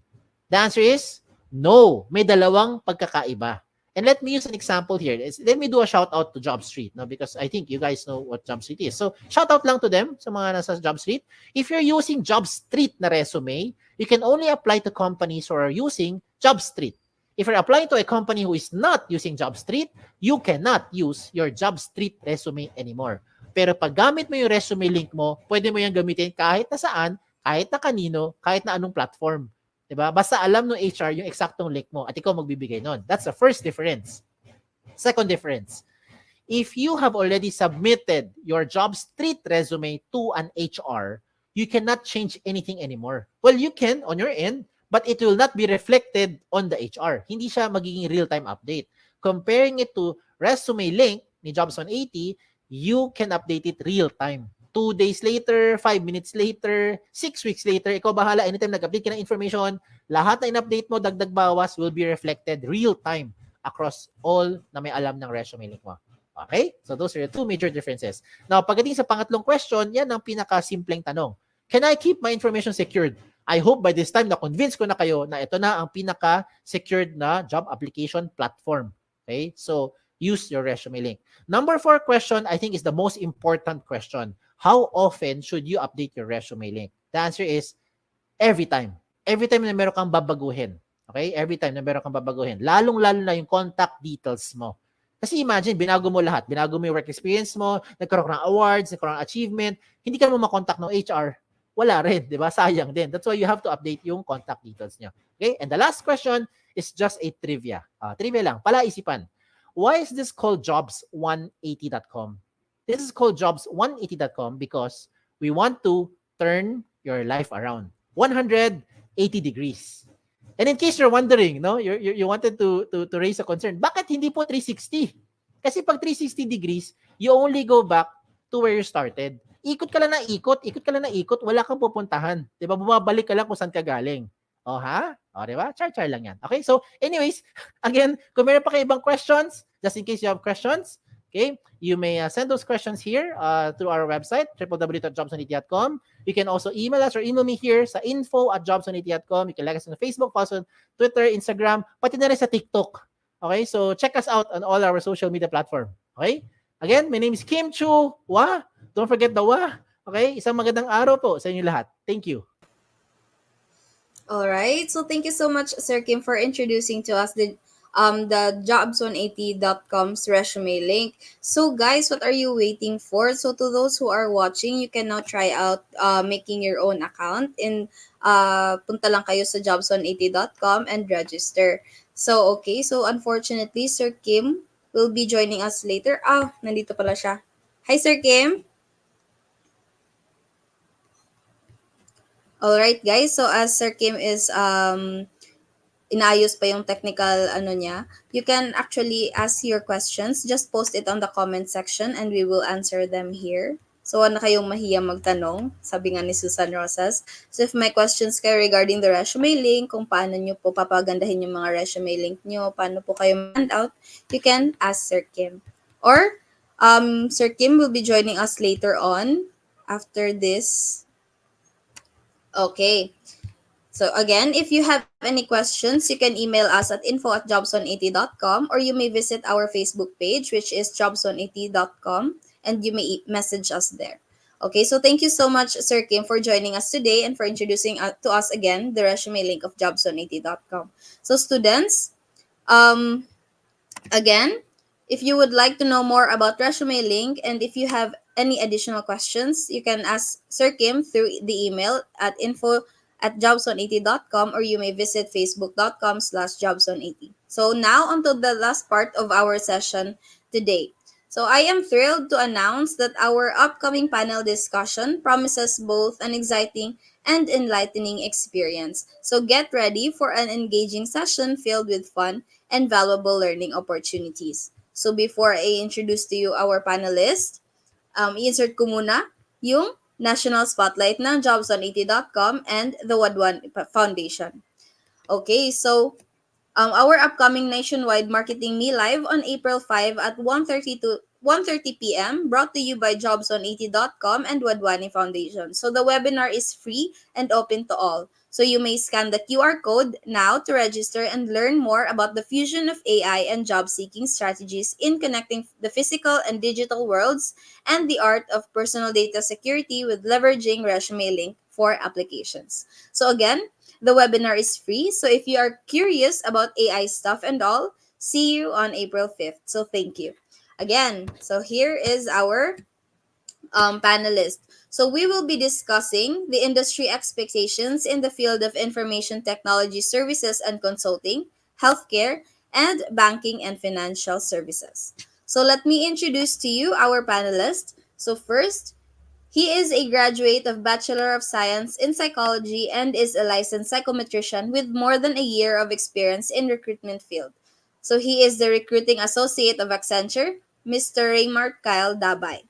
The answer is no. May dalawang pagkakaiba. And let me use an example here. Let me do a shout out to JobStreet, no? Because I think you guys know what JobStreet is. So, shout out lang to them sa mga nasa JobStreet. If you're using JobStreet na resume, you can only apply to companies who are using JobStreet. If you're applying to a company who is not using JobStreet, you cannot use your JobStreet resume anymore. Pero pag gamit mo yung resume link mo, pwede mo yung gamitin kahit na saan, kahit na kanino, kahit na anong platform. Diba? Basta alam ng HR yung eksaktong link mo at ikaw magbibigay nun. That's the first difference. Second difference, if you have already submitted your JobStreet resume to an HR, you cannot change anything anymore. Well, you can on your end, but it will not be reflected on the HR. Hindi siya magiging real-time update. Comparing it to resume link ni Jobs 180, you can update it real-time. 2 days later, 5 minutes later, 6 weeks later, ikaw bahala, anytime nag-update ka ng information, lahat na in-update mo, dagdag bawas, will be reflected real-time across all na may alam ng resume link mo. Okay? So those are the two major differences. Now, pagdating sa pangatlong question, yan ang pinaka-simpleng tanong. Can I keep my information secured? I hope by this time na-convince ko na kayo na ito na ang pinaka-secured na job application platform. Okay? So, use your resume link. Number 4 question, I think is the most important question. How often should you update your resume link? The answer is every time. Every time na meron kang babaguhin. Okay? Every time na meron kang babaguhin. Lalong-lalo na yung contact details mo. Kasi imagine, binago mo lahat. Binago mo yung work experience mo, nagkaroon ka ng awards, nagkaroon ng achievement, hindi ka mo makontak ng HR. Wala rin, di ba? Sayang din. That's why you have to update yung contact details niya. Okay? And the last question is just a trivia. Trivia lang, palaisipan. Why is this called jobs180.com? This is called jobs180.com because we want to turn your life around 180 degrees. And in case you're wondering, no, you wanted to raise a concern, bakit hindi po 360? Kasi pag 360 degrees, you only go back to where you started. Ikot ka lang na ikot, wala kang pupuntahan. 'Di ba? Bumabalik ka lang kung saan ka galing. O ha? O, di ba? Char-char lang yan. Okay? So, anyways, again, kung meron pa kayo ibang questions, just in case you have questions, okay, you may send those questions here through our website, www.jobsonit.com. You can also email us or email me here sa info@jobsonit.com. You can like us on Facebook, follow us on Twitter, Instagram, pati na rin sa TikTok. Okay? So, check us out on all our social media platform. Okay? Again, my name is Kim Chu. Wa. Don't forget the wa. Okay? Isang magandang araw po sa inyo lahat. Thank you. All right. So thank you so much, Sir Kim, for introducing to us the jobs180.com's resume link. So guys, what are you waiting for? So to those who are watching, you can now try out making your own account in punta lang kayo sa jobs180.com and register. So okay, so unfortunately, Sir Kim will be joining us later. Ah, nandito pala siya. Hi, Sir Kim. All right, guys. So as Sir Kim is inayos pa yung technical ano niya, you can actually ask your questions. Just post it on the comment section and we will answer them here. So, wala na kayong mahiya magtanong, sabi nga ni Susan Rosas. So, if may questions kayo regarding the resume link, kung paano nyo po papagandahin yung mga resume link nyo, paano po kayo hand out, you can ask Sir Kim. Or, Sir Kim will be joining us later on after this. Okay. So again, if you have any questions, you can email us at info@jobs180.com or you may visit our Facebook page, which is jobs180.com, and you may message us there. Okay, so thank you so much, Sir Kim, for joining us today and for introducing to us again the resume link of jobs180.com. So students, um, again, if you would like to know more about Resume Link and if you have any additional questions, you can ask Sir Kim through the email at info@jobs180.com or you may visit facebook.com/jobs180. So now onto the last part of our session today. So I am thrilled to announce that our upcoming panel discussion promises both an exciting and enlightening experience. So get ready for an engaging session filled with fun and valuable learning opportunities. So before I introduce to you our panelists, i-insert ko muna yung national spotlight ng jobs180.com and the Wadwan Foundation. Okay, so our upcoming nationwide Marketing Me Live on April 5 at 1:30 to 1:30 p.m. brought to you by jobs180.com and Wadwani Foundation. So the webinar is free and open to all. So you may scan the QR code now to register and learn more about the fusion of AI and job-seeking strategies in connecting the physical and digital worlds and the art of personal data security with leveraging Resume Link for applications. So again, the webinar is free. So if you are curious about AI stuff and all, see you on April 5th. So thank you. Again, so here is our panelist. So we will be discussing the industry expectations in the field of information technology services and consulting, healthcare, and banking and financial services. So let me introduce to you our panelists. So first, he is a graduate of Bachelor of Science in Psychology and is a licensed psychometrician with more than a year of experience in recruitment field. So he is the recruiting associate of Accenture, Mr. Raymart Kyle Dabay.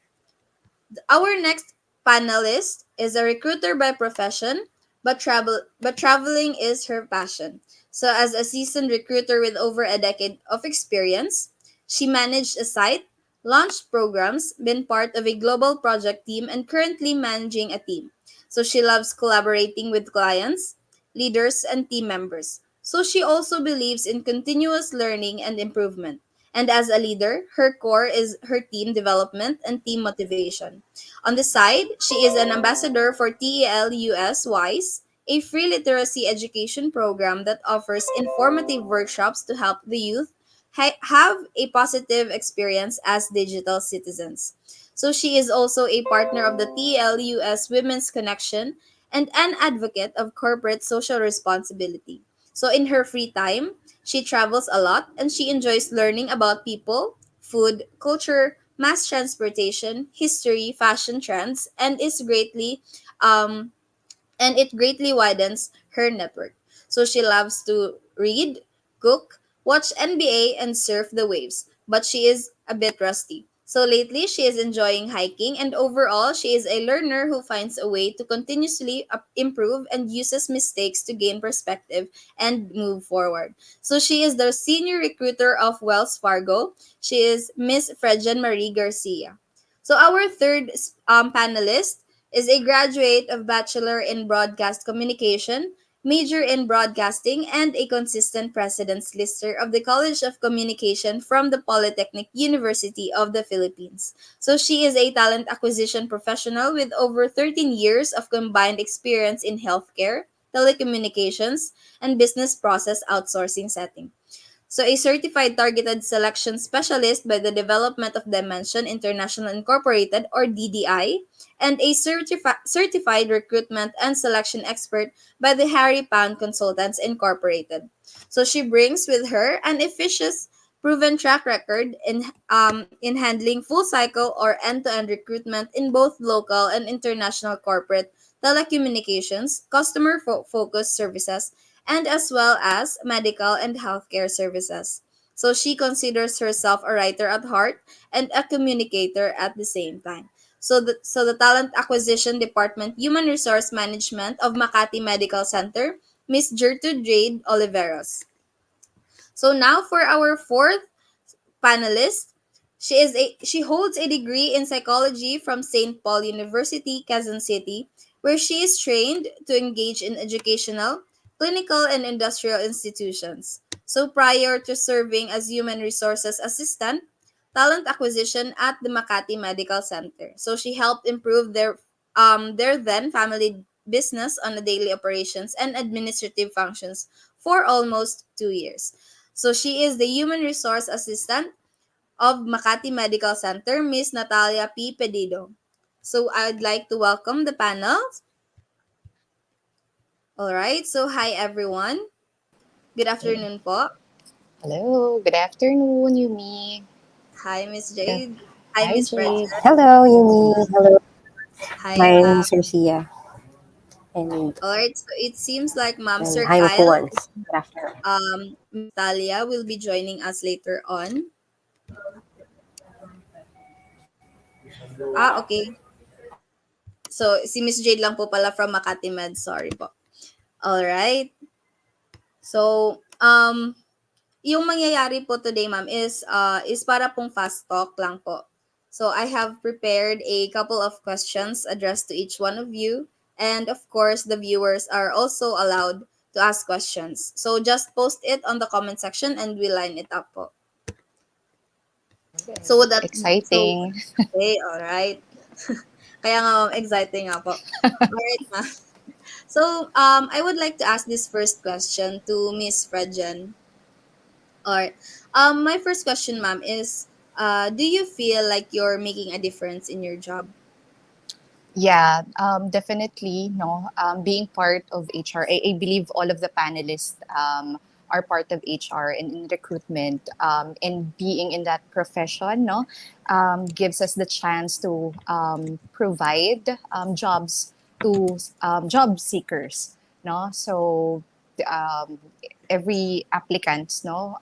Our next panelist is a recruiter by profession, but traveling is her passion. So as a seasoned recruiter with over a decade of experience, she managed a site, launched programs, been part of a global project team, and currently managing a team. So she loves collaborating with clients, leaders, and team members. So she also believes in continuous learning and improvement. And as a leader, her core is her team development and team motivation. On the side, she is an ambassador for TEL US WISE, a free literacy education program that offers informative workshops to help the youth have a positive experience as digital citizens. So she is also a partner of the TEL US Women's Connection and an advocate of corporate social responsibility. So in her free time, she travels a lot and she enjoys learning about people, food, culture, mass transportation, history, fashion trends, um and it greatly widens her network. So she loves to read, cook, watch NBA, and surf the waves, but she is a bit rusty. So lately, she is enjoying hiking, and overall, she is a learner who finds a way to continuously improve and uses mistakes to gain perspective and move forward. So she is the senior recruiter of Wells Fargo. She is Miss Frejan Marie Garcia. So our third panelist is a graduate of Bachelor in Broadcast Communication, major in broadcasting, and a consistent president's lister of the College of Communication from the Polytechnic University of the Philippines. So she is a talent acquisition professional with over 13 years of combined experience in healthcare, telecommunications, and business process outsourcing setting. So, a certified targeted selection specialist by the Development of Dimension International Incorporated or DDI, and a certified recruitment and selection expert by the Harry Pound Consultants Incorporated. So, she brings with her an efficient, proven track record in handling full cycle or end-to-end recruitment in both local and international corporate telecommunications, customer focused services, and as well as medical and healthcare services. So she considers herself a writer at heart and a communicator at the same time. So the Talent Acquisition Department Human Resource Management of Makati Medical Center, Miss Gertrude Jade Oliveros. So now for our fourth panelist. She holds a degree in psychology from St. Paul University, Quezon City, where she is trained to engage in educational, clinical, and industrial institutions. So prior to serving as human resources assistant, talent acquisition at the Makati Medical Center. So she helped improve their then family business on the daily operations and administrative functions for almost 2 years. So she is the human resource assistant of Makati Medical Center, Miss Natalia P. Pedido. So I'd like to welcome the panel. All right. So hi everyone. Good afternoon po. Hello, good afternoon, Yumi. Hi Miss Yeah. Jade. Hi Hi, Miss Jade. Frederick. Hello, Yumi. Hello. Hi My name ma'am. is Lucia. And, All right. So it seems like Ma'am and Sir hi, Kyle Mapuans. Good afternoon. Miss Talia will be joining us later on. Okay. So si Miss Jade lang po pala from Makati Med. Sorry po. All right. So yung mangyayari po today, ma'am, is para pong fast talk lang po. So I have prepared a couple of questions addressed to each one of you, and of course, the viewers are also allowed to ask questions. So just post it on the comment section and we line it up po. So that so Exciting. okay, all right. Kaya nga ma'am, exciting nga po. All right, ma'am. So I would like to ask this first question to Miss Fredjen. Alright. My first question, ma'am, is do you feel like you're making a difference in your job? Yeah, definitely. No, being part of HR, I believe all of the panelists are part of HR and in recruitment. And being in that profession, no, gives us the chance to provide jobs to job seekers. No, so um, every applicant, no,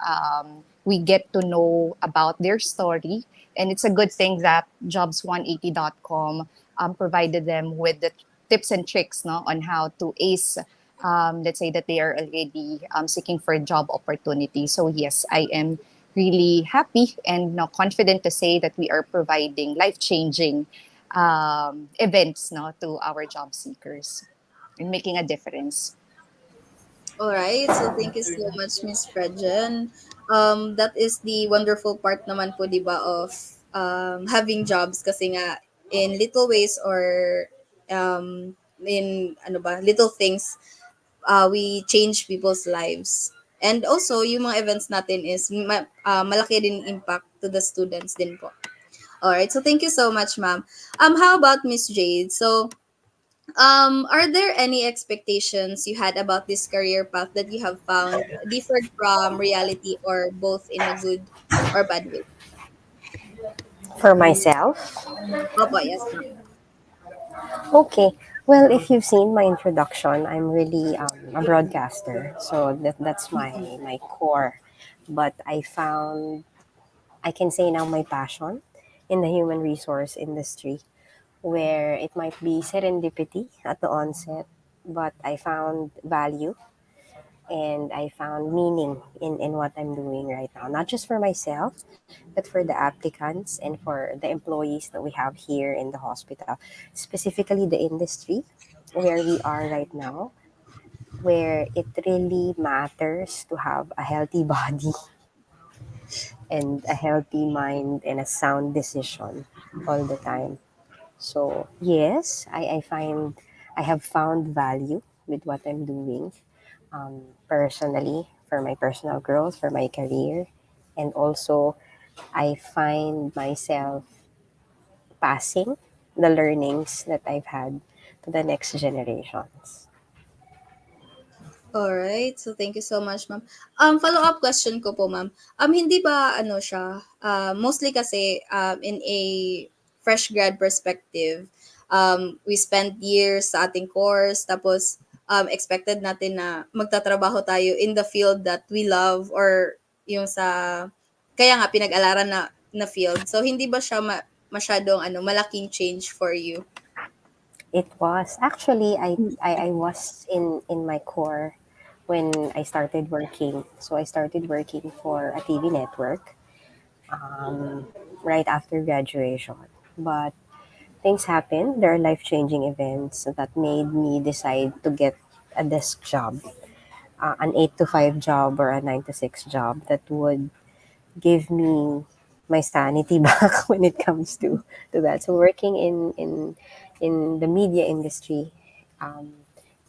we get to know about their story, and it's a good thing that jobs180.com provided them with the tips and tricks, no, on how to ace. Let's say that they are already seeking for a job opportunity. So yes, I am really happy and no, confident to say that we are providing life-changing events, no, to our job seekers and making a difference. Alright, so thank you so much, Miss Fredjen. That is the wonderful part naman po, di ba, of having jobs kasi nga in little ways or in ano ba, little things, we change people's lives. And also, yung mga events natin is malaki din impact to the students din po. Alright, so thank you so much, ma'am. How about Miss Jade? So, are there any expectations you had about this career path that you have found differed from reality or both in a good or bad way? For myself, Opo, yes, ma'am. okay. Well, if you've seen my introduction, I'm really a broadcaster. So that's my core. But I found, I can say now, my passion in the human resource industry where it might be serendipity at the onset, but I found value and I found meaning in what I'm doing right now, not just for myself, but for the applicants and for the employees that we have here in the hospital, specifically the industry where we are right now, where it really matters to have a healthy body and a healthy mind and a sound decision all the time. So yes, I have found value with what I'm doing, personally, for my personal growth, for my career, and also I find myself passing the learnings that I've had to the next generations. All right. So thank you so much, ma'am. Follow-up question ko po, ma'am. Hindi ba ano siya, mostly kasi in a fresh grad perspective, we spent years sa ating course, tapos expected natin na magtatrabaho tayo in the field that we love or yung sa kaya nga pinag-alaran na field. So hindi ba siya masyadong malaking change for you? It was actually I was in my core when I started working. So I started working for a TV network, um, right after graduation. But things happened. There are life changing events that made me decide to get a desk job, an 8 to 5 job or a 9 to 6 job that would give me my sanity back when it comes to that. So working in the media industry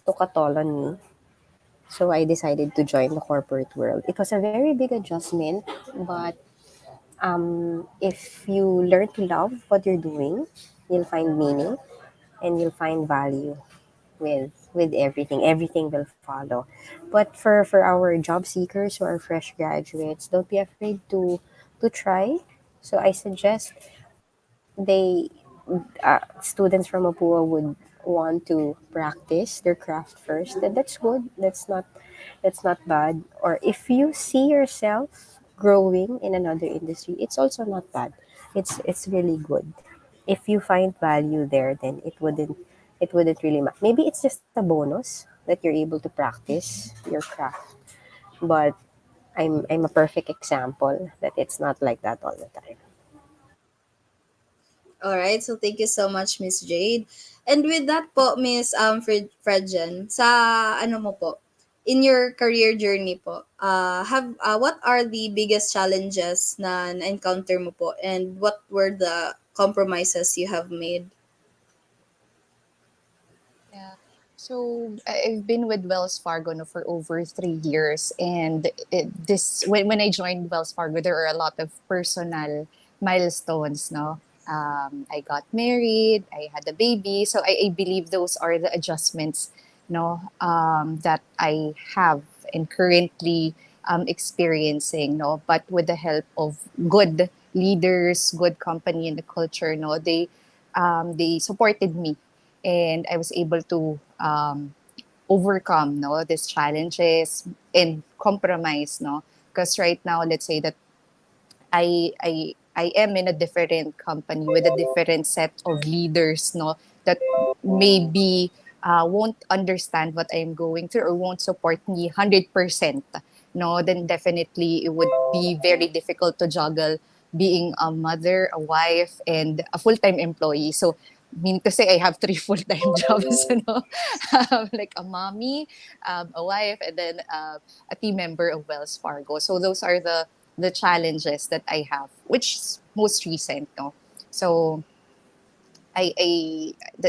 took a toll on me. So I decided to join the corporate world. It was a very big adjustment, but if you learn to love what you're doing, you'll find meaning and you'll find value with everything. Everything will follow. But for our job seekers who are fresh graduates, don't be afraid to try. So I suggest they students from Mapua would want to practice their craft first. That's good. That's not bad. Or if you see yourself growing in another industry, it's also not bad. It's really good. If you find value there, then it wouldn't really matter. Maybe it's just a bonus that you're able to practice your craft. But I'm a perfect example that it's not like that all the time. All right. So thank you so much, Miss Jade. And with that po, Miss Fredjen, sa ano mo po, in your career journey po, what are the biggest challenges na na-encounter mo po and what were the compromises you have made? Yeah. So I've been with Wells Fargo no, for over 3 years, and when I joined Wells Fargo, there are a lot of personal milestones. No, I got married, I had a baby, so I believe those are the adjustments, no, that I have and currently experiencing. No, but with the help of good leaders, good company, and the culture, no, they supported me and I was able to overcome no these challenges and compromise no because right now let's say that I am in a different company with a different set of leaders no that maybe won't understand what I'm going through or won't support me 100% no then definitely it would be very difficult to juggle being a mother, a wife, and a full-time employee. So mean to say I have three full-time jobs, you know, like a mommy, a wife, and then a team member of Wells Fargo. So those are the challenges that I have, which is most recent, no. So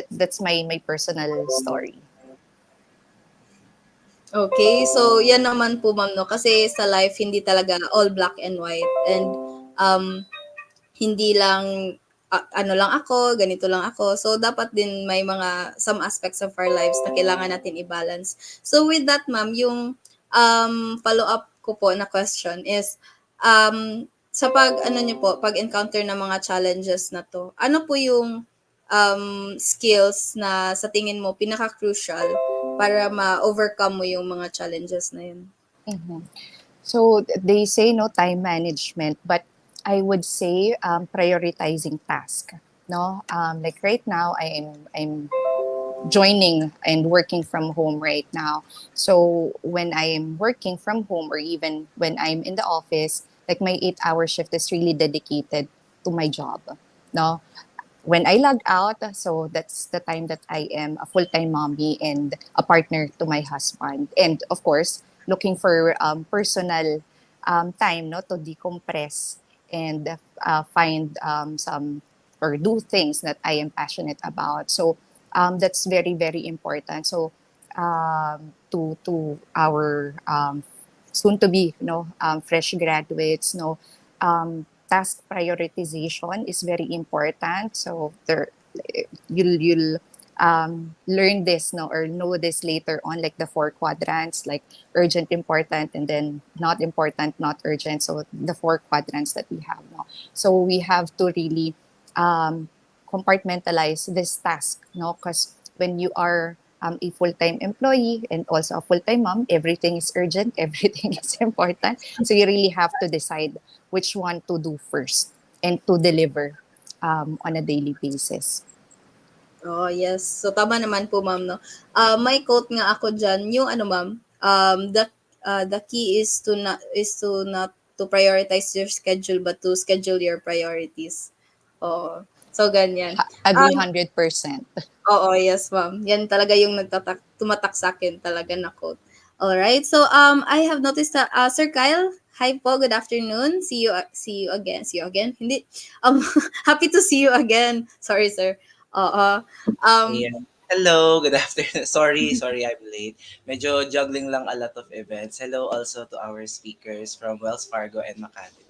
that's my personal story. Okay, so yan naman po ma'am no kasi sa life hindi talaga all black and white and um hindi lang ano lang ako, ganito lang ako. So dapat din may mga some aspects of our lives na kailangan natin i-balance. So with that ma'am, yung follow-up ko po na question is sa pag ano niyo po, pag encounter ng mga challenges na to, ano po yung skills na sa tingin mo pinaka-crucial para ma-overcome mo yung mga challenges na yun? Mhm. So they say no time management, but I would say prioritizing task. No, like right now, I'm joining and working from home right now. So when I am working from home, or even when I'm in the office, like my 8 hour shift is really dedicated to my job. No, when I log out, so that's the time that I am a full time mommy and a partner to my husband. And of course, looking for personal time, no, to decompress and find some or do things that I am passionate about. So that's very, very important. So to our soon to be, fresh graduates, task prioritization is very important. So there, you'll learn this, no, or know this later on, like the four quadrants, like urgent, important, and then not important, not urgent. So the four quadrants that we have now. So we have to really um, compartmentalize this task, no, because when you are a full-time employee and also a full-time mom, everything is urgent, everything is important. So you really have to decide which one to do first and to deliver on a daily basis. Oh, yes. So, tama naman po, ma'am, no? May quote nga ako dyan, yung ano, ma'am, the key is to not to prioritize your schedule, but to schedule your priorities. Oo. So, ganyan. Agree Um, 100%. Oo, yes, ma'am. Yan talaga yung tumatak sa akin talaga na quote. Alright. So, I have noticed that, Sir Kyle, hi po, good afternoon. See you again. See you again. Hindi, happy to see you again. Sorry, sir. Oo. Um, Ayan. Hello, good afternoon. Sorry I'm late. Medyo juggling lang a lot of events. Hello also to our speakers from Wells Fargo and Makati.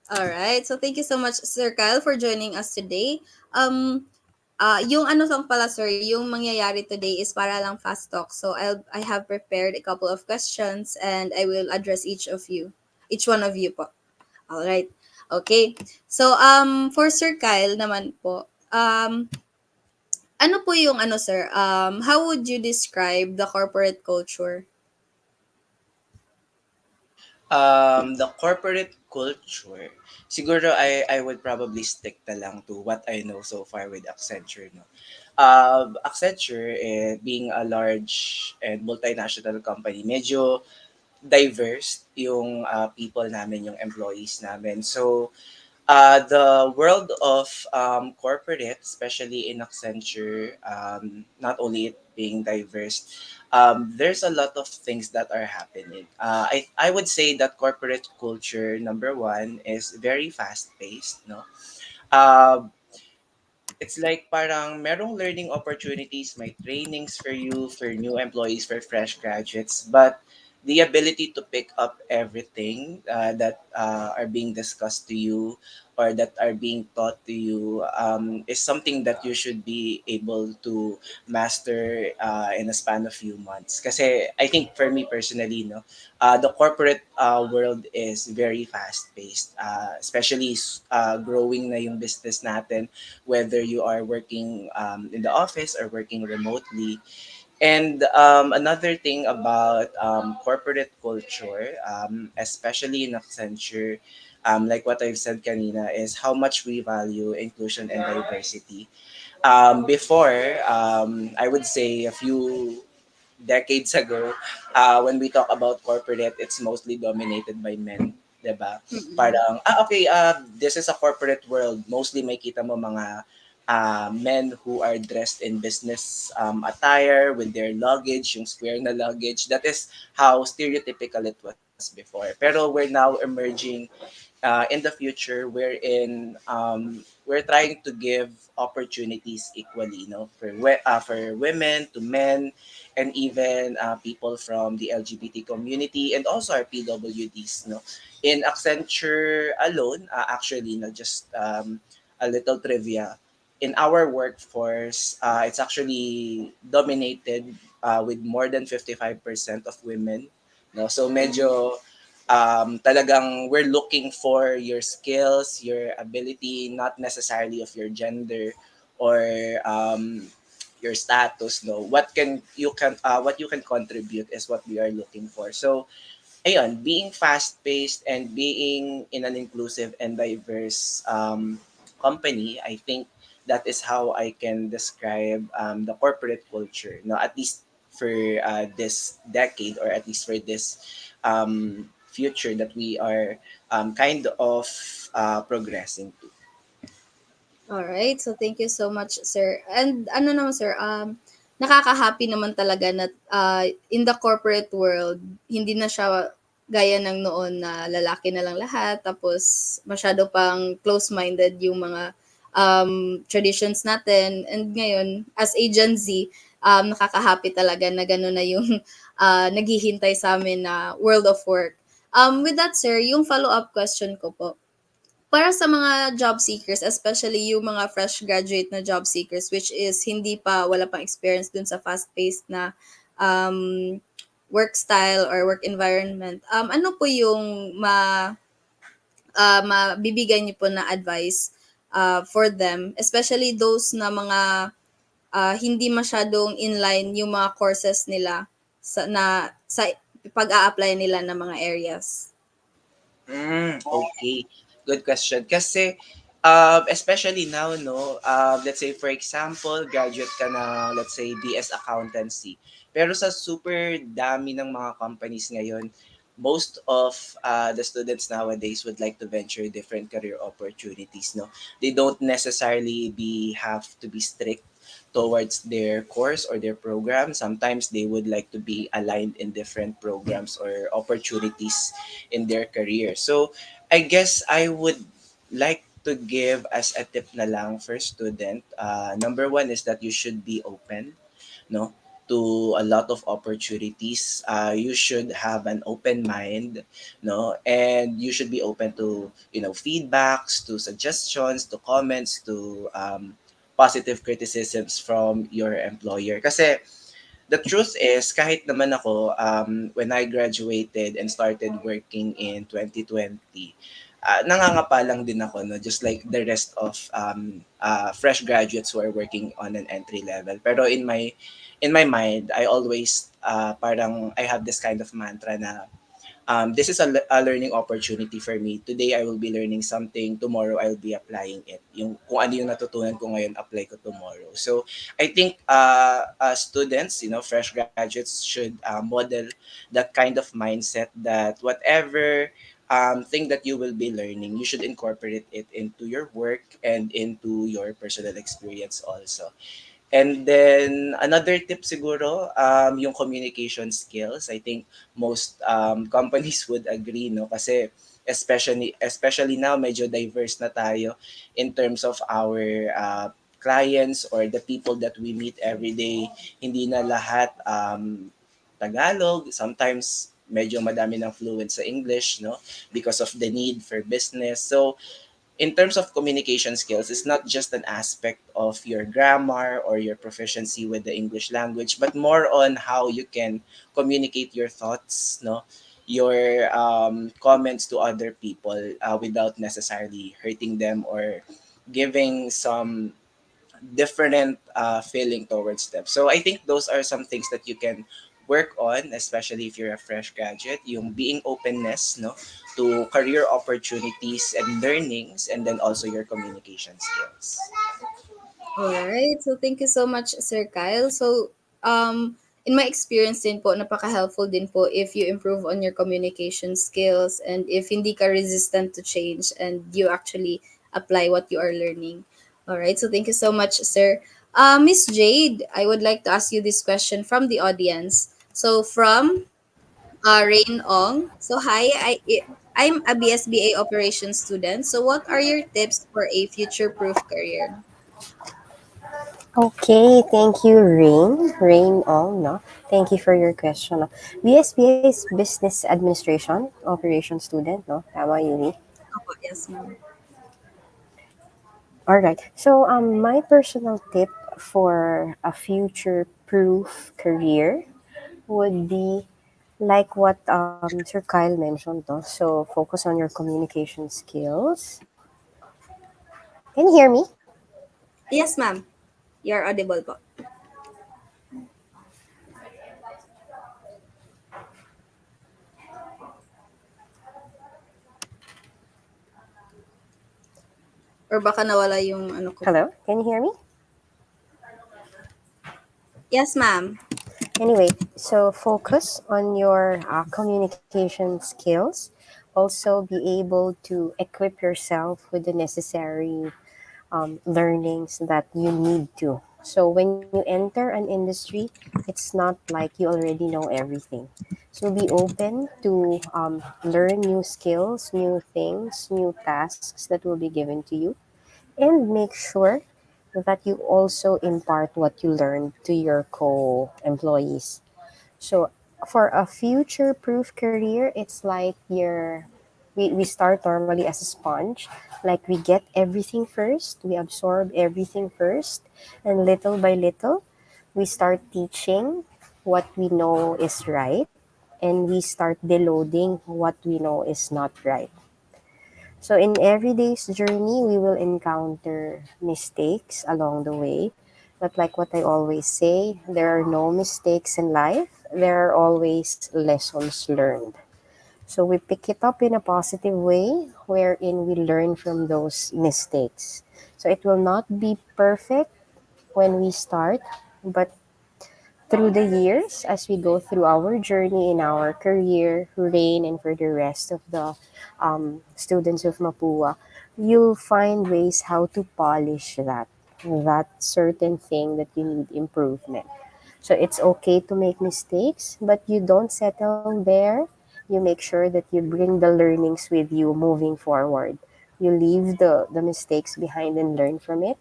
alright. So, thank you so much, Sir Kyle, for joining us today. Yung ano lang pala, sir, yung mangyayari today is para lang fast talk. So, I have prepared a couple of questions and I will address each one of you po. All right. Okay. So, for Sir Kyle naman po, ano po yung ano, sir? How would you describe the corporate culture? The corporate culture, siguro I would probably stick na lang to what I know so far with Accenture. No? Accenture, being a large and multinational company, medyo diverse yung people namin, yung employees namin. So, the world of corporate, especially in Accenture, not only it being diverse, there's a lot of things that are happening. I would say that corporate culture, number one, is very fast paced. No, uh, it's like parang merong learning opportunities, may trainings for you, for new employees, for fresh graduates, but the ability to pick up everything that are being discussed to you or that are being taught to you is something that you should be able to master in a span of few months. Kasi I think for me personally, no, the corporate world is very fast paced, especially growing na yung business natin, whether you are working in the office or working remotely. And another thing about corporate culture, especially in Accenture, like what I've said kanina, is how much we value inclusion and diversity. Before, I would say a few decades ago, when we talk about corporate, it's mostly dominated by men, 'di ba? Mm-mm. Parang, okay, this is a corporate world. Mostly may kita mo mga men who are dressed in business attire with their luggage, yung square na luggage. That is how stereotypical it was before. Pero we're now emerging in the future wherein we're trying to give opportunities equally, for women to men and even people from the LGBT community and also our PWDs. No, in Accenture alone, actually, no, just a little trivia. In our workforce, it's actually dominated with more than 55% of women. No, so medyo talagang we're looking for your skills, your ability, not necessarily of your gender or your status. No, what you can contribute is what we are looking for. So ayun, being fast-paced and being in an inclusive and diverse company, I think that is how I can describe the corporate culture. No, at least for this decade, or at least for this future that we are kind of progressing to. All right. So thank you so much, sir. And ano naman, sir, nakaka-happy naman talaga na in the corporate world, hindi na siya gaya ng noon na lalaki na lang lahat, tapos masyado pang close-minded yung mga traditions natin. And ngayon, as a Gen Z, nakaka-happy talaga na gano'n na yung naghihintay sa amin na world of work. With that, sir, yung follow-up question ko po, para sa mga job seekers, especially yung mga fresh graduate na job seekers, which is hindi pa, wala pang experience dun sa fast-paced na um, work style or work environment, ano po yung mabibigay niyo po na advice for them, especially those na mga hindi masyadong inline yung mga courses nila sa pag-a-apply nila ng mga areas? Okay. Good question. Kasi, especially now, no, let's say, for example, graduate ka na, let's say, BS Accountancy. Pero sa super dami ng mga companies ngayon, most of the students nowadays would like to venture different career opportunities, no? They don't necessarily have to be strict towards their course or their program. Sometimes they would like to be aligned in different programs or opportunities in their career. So, I guess I would like to give as a tip na lang for student. Number one is that you should be open, no, to a lot of opportunities. You should have an open mind, no, and you should be open to, feedbacks, to suggestions, to comments, to positive criticisms from your employer. Kasi the truth is, kahit naman ako, when I graduated and started working in 2020, nangangapa lang din ako, no? Just like the rest of fresh graduates who are working on an entry level. Pero in my mind, I always, parang I have this kind of mantra na this is a learning opportunity for me. Today, I will be learning something. Tomorrow, I'll be applying it. Yung, kung ano yung natutunan ko ngayon, apply ko tomorrow. So, I think students, fresh graduates should model that kind of mindset that whatever thing that you will be learning, you should incorporate it into your work and into your personal experience also. And then another tip siguro, yung communication skills. I think most companies would agree, no? Kasi especially now, medyo diverse na tayo in terms of our clients or the people that we meet every day. Hindi na lahat Tagalog. Sometimes medyo madami ng fluent sa English, no? Because of the need for business. So, in terms of communication skills, it's not just an aspect of your grammar or your proficiency with the English language, but more on how you can communicate your thoughts, no, your comments to other people without necessarily hurting them or giving some different feeling towards them. So I think those are some things that you can work on, especially if you're a fresh graduate, yung being openness, no, to career opportunities and learnings, and then also your communication skills. Alright. So, thank you so much, Sir Kyle. So, in my experience din po, napaka-helpful din po if you improve on your communication skills and if hindi ka resistant to change and you actually apply what you are learning. Alright. So, thank you so much, sir. Miss Jade, I would like to ask you this question from the audience. So, from Rain Ong. So, hi, I'm a BSBA operations student. So, what are your tips for a future-proof career? Okay, thank you, Rain. Rain Ong, no? Thank you for your question. No? BSBA is Business Administration, Operation Student, no? Tama, Yumi? Opo, yes, ma'am. All right. So, my personal tip for a future-proof career would be like what Sir Kyle mentioned, no? So, focus on your communication skills. Can you hear me? Yes, ma'am. You're audible po. Or baka nawala yung ano ko. Hello, can you hear me? Yes, ma'am. Anyway, so focus on your communication skills. Also, be able to equip yourself with the necessary learnings that you need to. So, when you enter an industry, it's not like you already know everything. So, be open to learn new skills, new things, new tasks that will be given to you, and make sure that you also impart what you learned to your co employees. So for a future proof career, it's like we start normally as a sponge. Like we get everything first, we absorb everything first, and little by little, we start teaching what we know is right, and we start deloading what we know is not right. So in everyday's journey, we will encounter mistakes along the way. But like what I always say, there are no mistakes in life. There are always lessons learned. So we pick it up in a positive way wherein we learn from those mistakes. So it will not be perfect when we start, but through the years, as we go through our journey in our career, Rain, and for the rest of the students of Mapua, you'll find ways how to polish that certain thing that you need improvement. So it's okay to make mistakes, but you don't settle there. You make sure that you bring the learnings with you moving forward. You leave the mistakes behind and learn from it,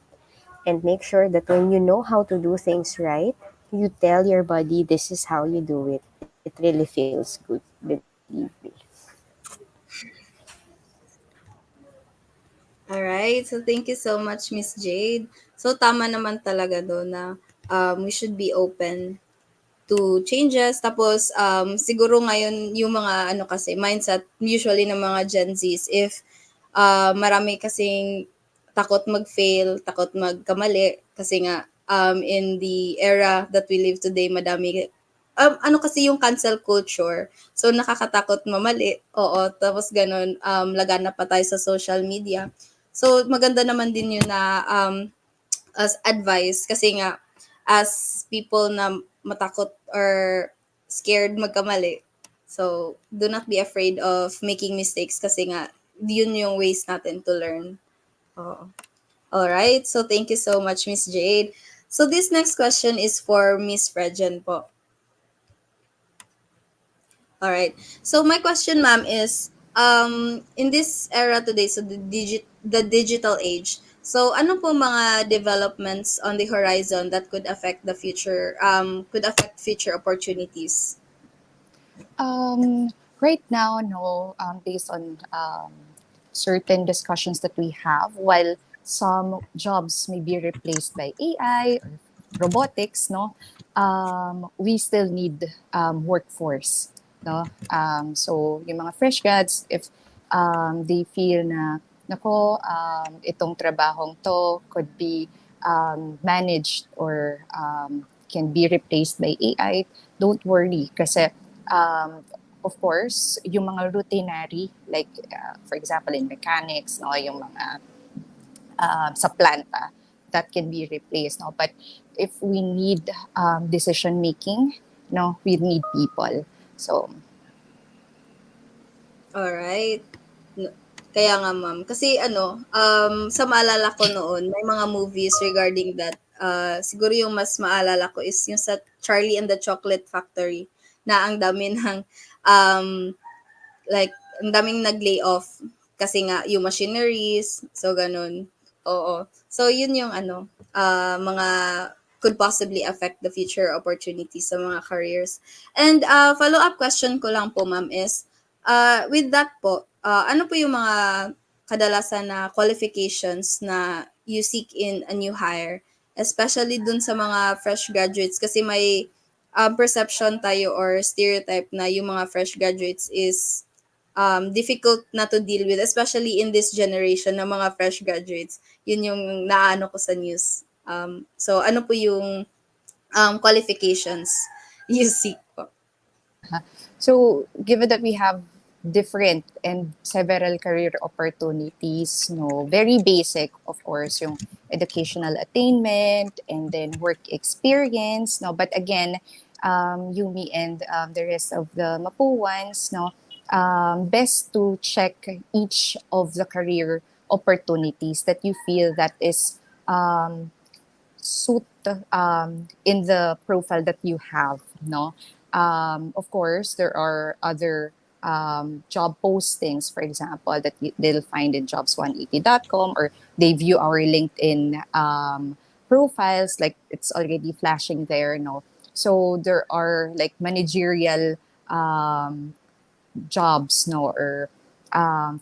and make sure that when you know how to do things right, you tell your body this is how you do it. It really feels good, believe me. Alright. So, thank you so much, Miss Jade. So, tama naman talaga doon na we should be open to changes. Tapos, siguro ngayon, yung mga ano kasi, mindset usually ng mga Gen Zs, if marami kasing takot mag-fail, takot magkamali, kasi nga, in the era that we live today, madami, ano kasi yung cancel culture. So, nakakatakot mamali. Oo, tapos ganun, lagana pa tayo sa social media. So, maganda naman din yun na as advice kasi nga as people na matakot or scared magkamali. So, do not be afraid of making mistakes kasi nga yun yung ways natin to learn. Oo. All right. So, thank you so much, Miss Jade. So, this next question is for Miss Fredjen po. All right. So my question, ma'am, is in this era today, so the digital age. So ano po mga developments on the horizon that could affect the future could affect future opportunities? Right now, no, based on certain discussions that we have, while some jobs may be replaced by AI or robotics, no, we still need workforce, no. So yung mga fresh grads, if they feel na nako, itong trabahong to could be managed or can be replaced by AI, don't worry kasi of course, yung mga routinary, like for example in mechanics, no, yung mga sa planta, that can be replaced. No? But if we need decision making, no, we need people. So, Alright. No- Kaya nga, ma'am. Kasi ano, sa maalala ko noon, may mga movies regarding that. Siguro yung mas maalala ko is yung sa Charlie and the Chocolate Factory na ang dami ng like, ang daming nag-lay off kasi nga yung machineries, so ganun. Oo. So, yun yung ano, mga could possibly affect the future opportunities sa mga careers. And follow-up question ko lang po, ma'am, is with that po, ano po yung mga kadalasan na qualifications na you seek in a new hire? Especially dun sa mga fresh graduates kasi may perception tayo or stereotype na yung mga fresh graduates is difficult na to deal with, especially in this generation ng mga fresh graduates. Yun yung naano ko sa news. So, ano po yung qualifications you seek po? so given that we have different and several career opportunities, no, very basic, of course, yung educational attainment and then work experience, no, but again, Yumi and the rest of the Mapuans, no, best to check each of the career opportunities that you feel that is um, suit in the profile that you have, no. Of course there are other job postings, for example, that they'll find in jobs180.com, or they view our LinkedIn profiles, like it's already flashing there, no. So there are like managerial um, jobs, no, or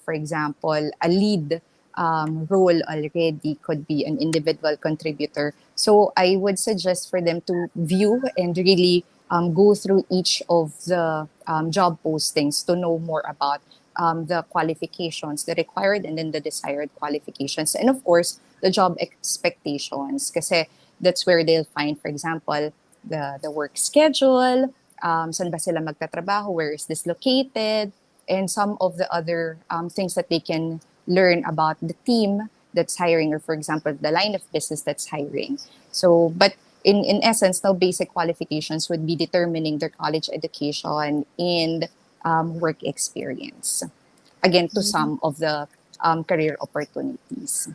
for example, a lead role already could be an individual contributor. So I would suggest for them to view and really go through each of the job postings to know more about the qualifications, the required and then the desired qualifications, and of course the job expectations. Kasi that's where they'll find, for example, the work schedule, saan ba sila magtatrabaho, where is this located, and some of the other things that they can learn about the team that's hiring, or for example, the line of business that's hiring. So, but in essence, no, basic qualifications would be determining their college education and work experience. Again, to some of the career opportunities.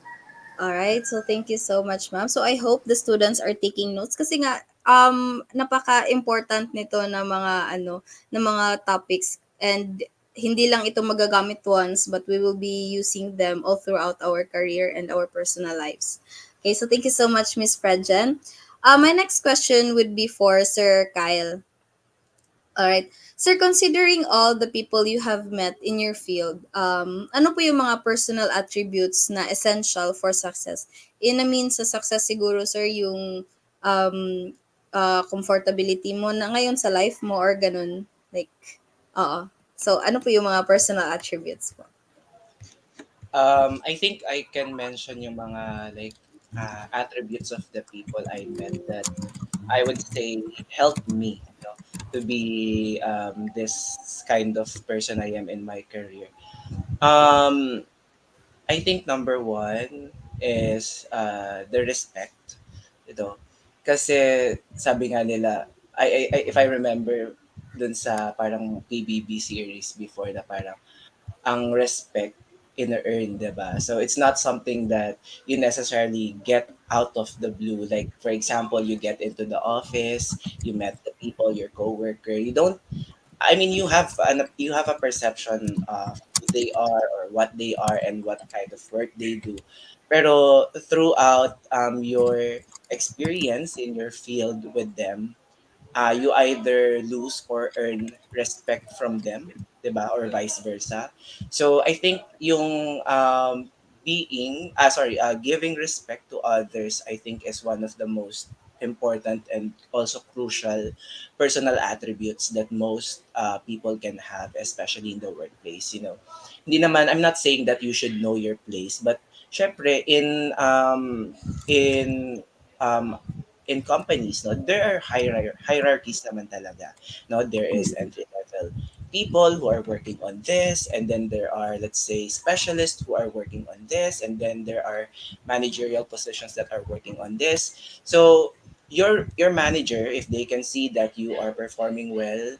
All right. So thank you so much, ma'am. So I hope the students are taking notes kasi nga napaka-important nito na mga na mga topics, and hindi lang ito magagamit once, but we will be using them all throughout our career and our personal lives. Okay, so thank you so much, Miss Fredjen. My next question would be for Sir Kyle. All right. Sir, considering all the people you have met in your field, ano po yung mga personal attributes na essential for success? In a mean sa success siguro, sir, yung um, comfortability mo na ngayon sa life mo or ganun. Like, oo. So, ano po yung mga personal attributes po? I think I can mention yung mga like attributes of the people I met that I would say helped me, to be this kind of person I am in my career. Um, I think number one is the respect, Kasi sabi nga nila, if I remember dun sa parang PBB series before na parang ang respect in-earn, 'di ba? So it's not something that you necessarily get out of the blue. Like for example, you get into the office, you met the people, your coworker. You don't I mean, you have a perception of who they are or what they are and what kind of work they do. Pero throughout your experience in your field with them, you either lose or earn respect from them, 'di ba? Or vice versa. So I think yung giving respect to others, I think is one of the most important and also crucial personal attributes that most people can have, especially in the workplace. Hindi naman, I'm not saying that you should know your place, but syempre in um, in companies, no, there are hierarchies naman talaga. No, there is entry level people who are working on this, and then there are, let's say, specialists who are working on this, and then there are managerial positions that are working on this. So your manager, if they can see that you are performing well,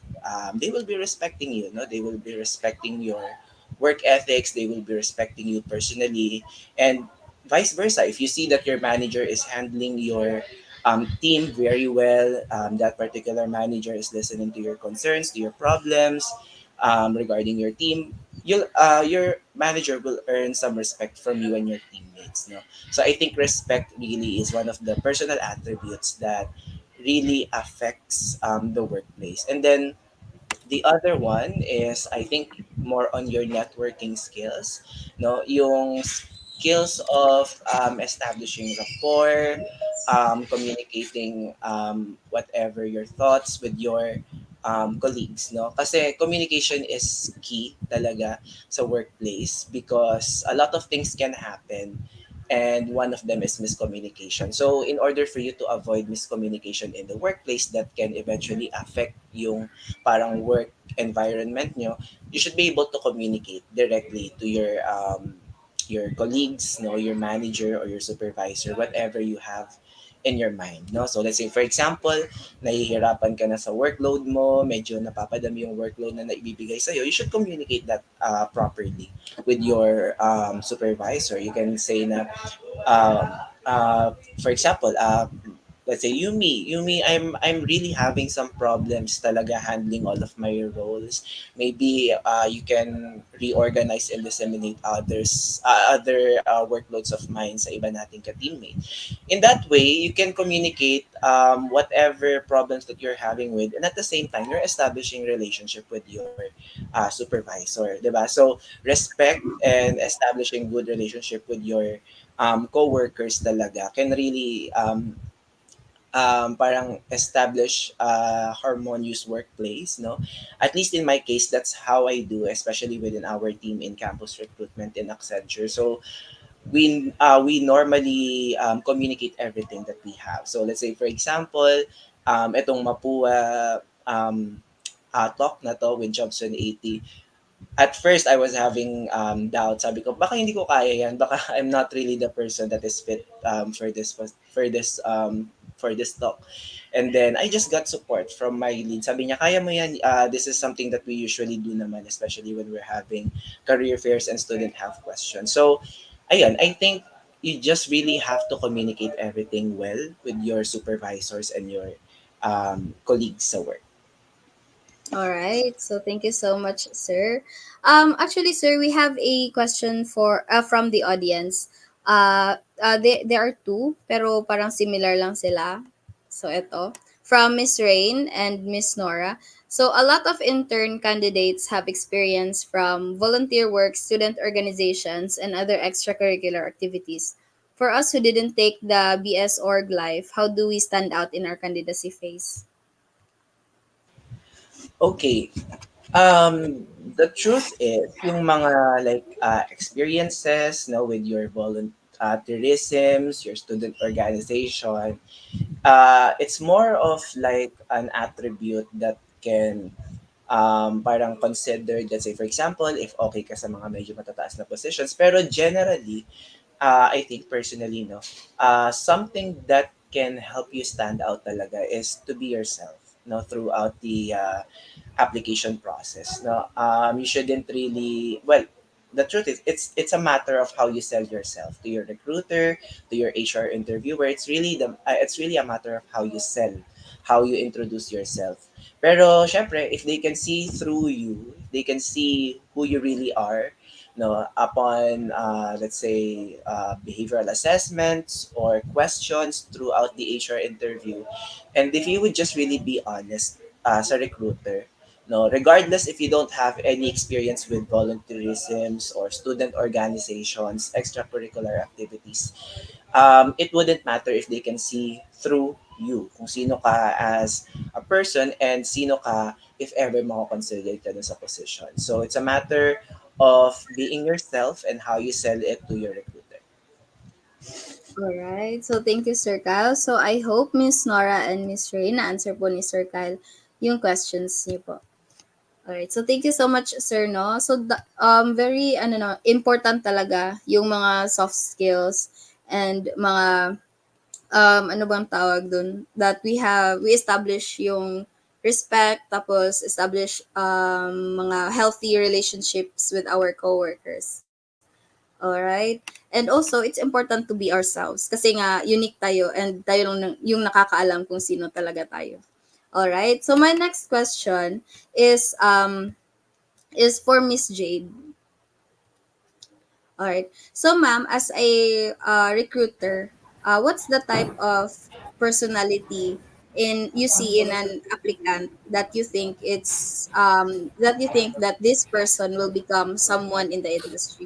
they will be respecting you. No, they will be respecting your work ethics. They will be respecting you personally, and vice versa. If you see that your manager is handling your team very well, that particular manager is listening to your concerns, to your problems regarding your team, your manager will earn some respect from you and your teammates. No? So I think respect really is one of the personal attributes that really affects the workplace. And then the other one is, I think, more on your networking skills, no? Yung skills of establishing rapport, communicating whatever your thoughts with your colleagues, no? Kasi communication is key talaga sa workplace because a lot of things can happen and one of them is miscommunication. So in order for you to avoid miscommunication in the workplace that can eventually affect yung parang work environment nyo, you should be able to communicate directly to your colleagues, no, your manager or your supervisor, whatever you have in your mind, no. So let's say for example, nahihirapan ka na sa workload mo, medyo napapadami yung workload na naibibigay sa'yo, you should communicate that properly with your supervisor. You can say na, um, for example, let's say Yumi, I'm really having some problems talaga handling all of my roles. Maybe you can reorganize and disseminate other workloads of mine sa iba nating ka-teammate. In that way, you can communicate whatever problems that you're having with, and at the same time, you're establishing relationship with your supervisor, 'di ba? So respect and establishing good relationship with your co-workers talaga can really parang establish a harmonious workplace, no? At least in my case, that's how I do, especially within our team in campus recruitment in Accenture. So we normally communicate everything that we have. So let's say for example, itong Mapua talk na to with Jobson 80, at first I was having doubts. Sabi ko, baka hindi ko kaya yan. Baka I'm not really the person that is fit for this talk. And then I just got support from my lead. Sabi niya, kaya mo yan. This is something that we usually do naman, especially when we're having career fairs and student have questions. So, ayun, I think you just really have to communicate everything well with your supervisors and your colleagues sa work. All right. So thank you so much, sir. Actually, sir, we have a question for from the audience. There are two, pero parang similar lang sila. So ito from Miss Rain and Miss Nora. So a lot of intern candidates have experience from volunteer work, student organizations, and other extracurricular activities. For us who didn't take the BS org life, how do we stand out in our candidacy phase? Okay. The truth is, yung mga like experiences, no, with your volunteerisms, your student organization, it's more of like an attribute that can parang considered, let's say for example, if okay ka sa mga medyo matataas na positions. Pero generally, I think personally, no, something that can help you stand out talaga is to be yourself, no, throughout the application process. No, you shouldn't really, well, the truth is it's a matter of how you sell yourself to your recruiter, to your HR interviewer. It's really a matter of how you sell, how you introduce yourself. Pero syempre, if they can see through you, they can see who you really are, no, upon let's say behavioral assessments or questions throughout the HR interview, and if you would just really be honest as a recruiter, no, regardless if you don't have any experience with volunteerisms or student organizations, extracurricular activities, it wouldn't matter if they can see through you, kung sino ka as a person and sino ka if ever mako-consider ka dun sa position. So it's a matter of being yourself and how you sell it to your recruiter. Alright. So, thank you, Sir Kyle. So, I hope Miss Nora and Miss Ray na-answer po ni Sir Kyle yung questions niyo po. Alright. So, thank you so much, Sir, no? So, very, important talaga yung mga soft skills and mga, ano bang tawag dun? That we establish yung respect, tapos establish mga healthy relationships with our coworkers. Alright? And also, it's important to be ourselves kasi nga unique tayo and tayo lang yung nakakaalam kung sino talaga tayo. Alright? So my next question is for Miss Jade. Alright. So ma'am, as a recruiter, what's the type of personality in you see in an applicant that you think that this person will become someone in the industry?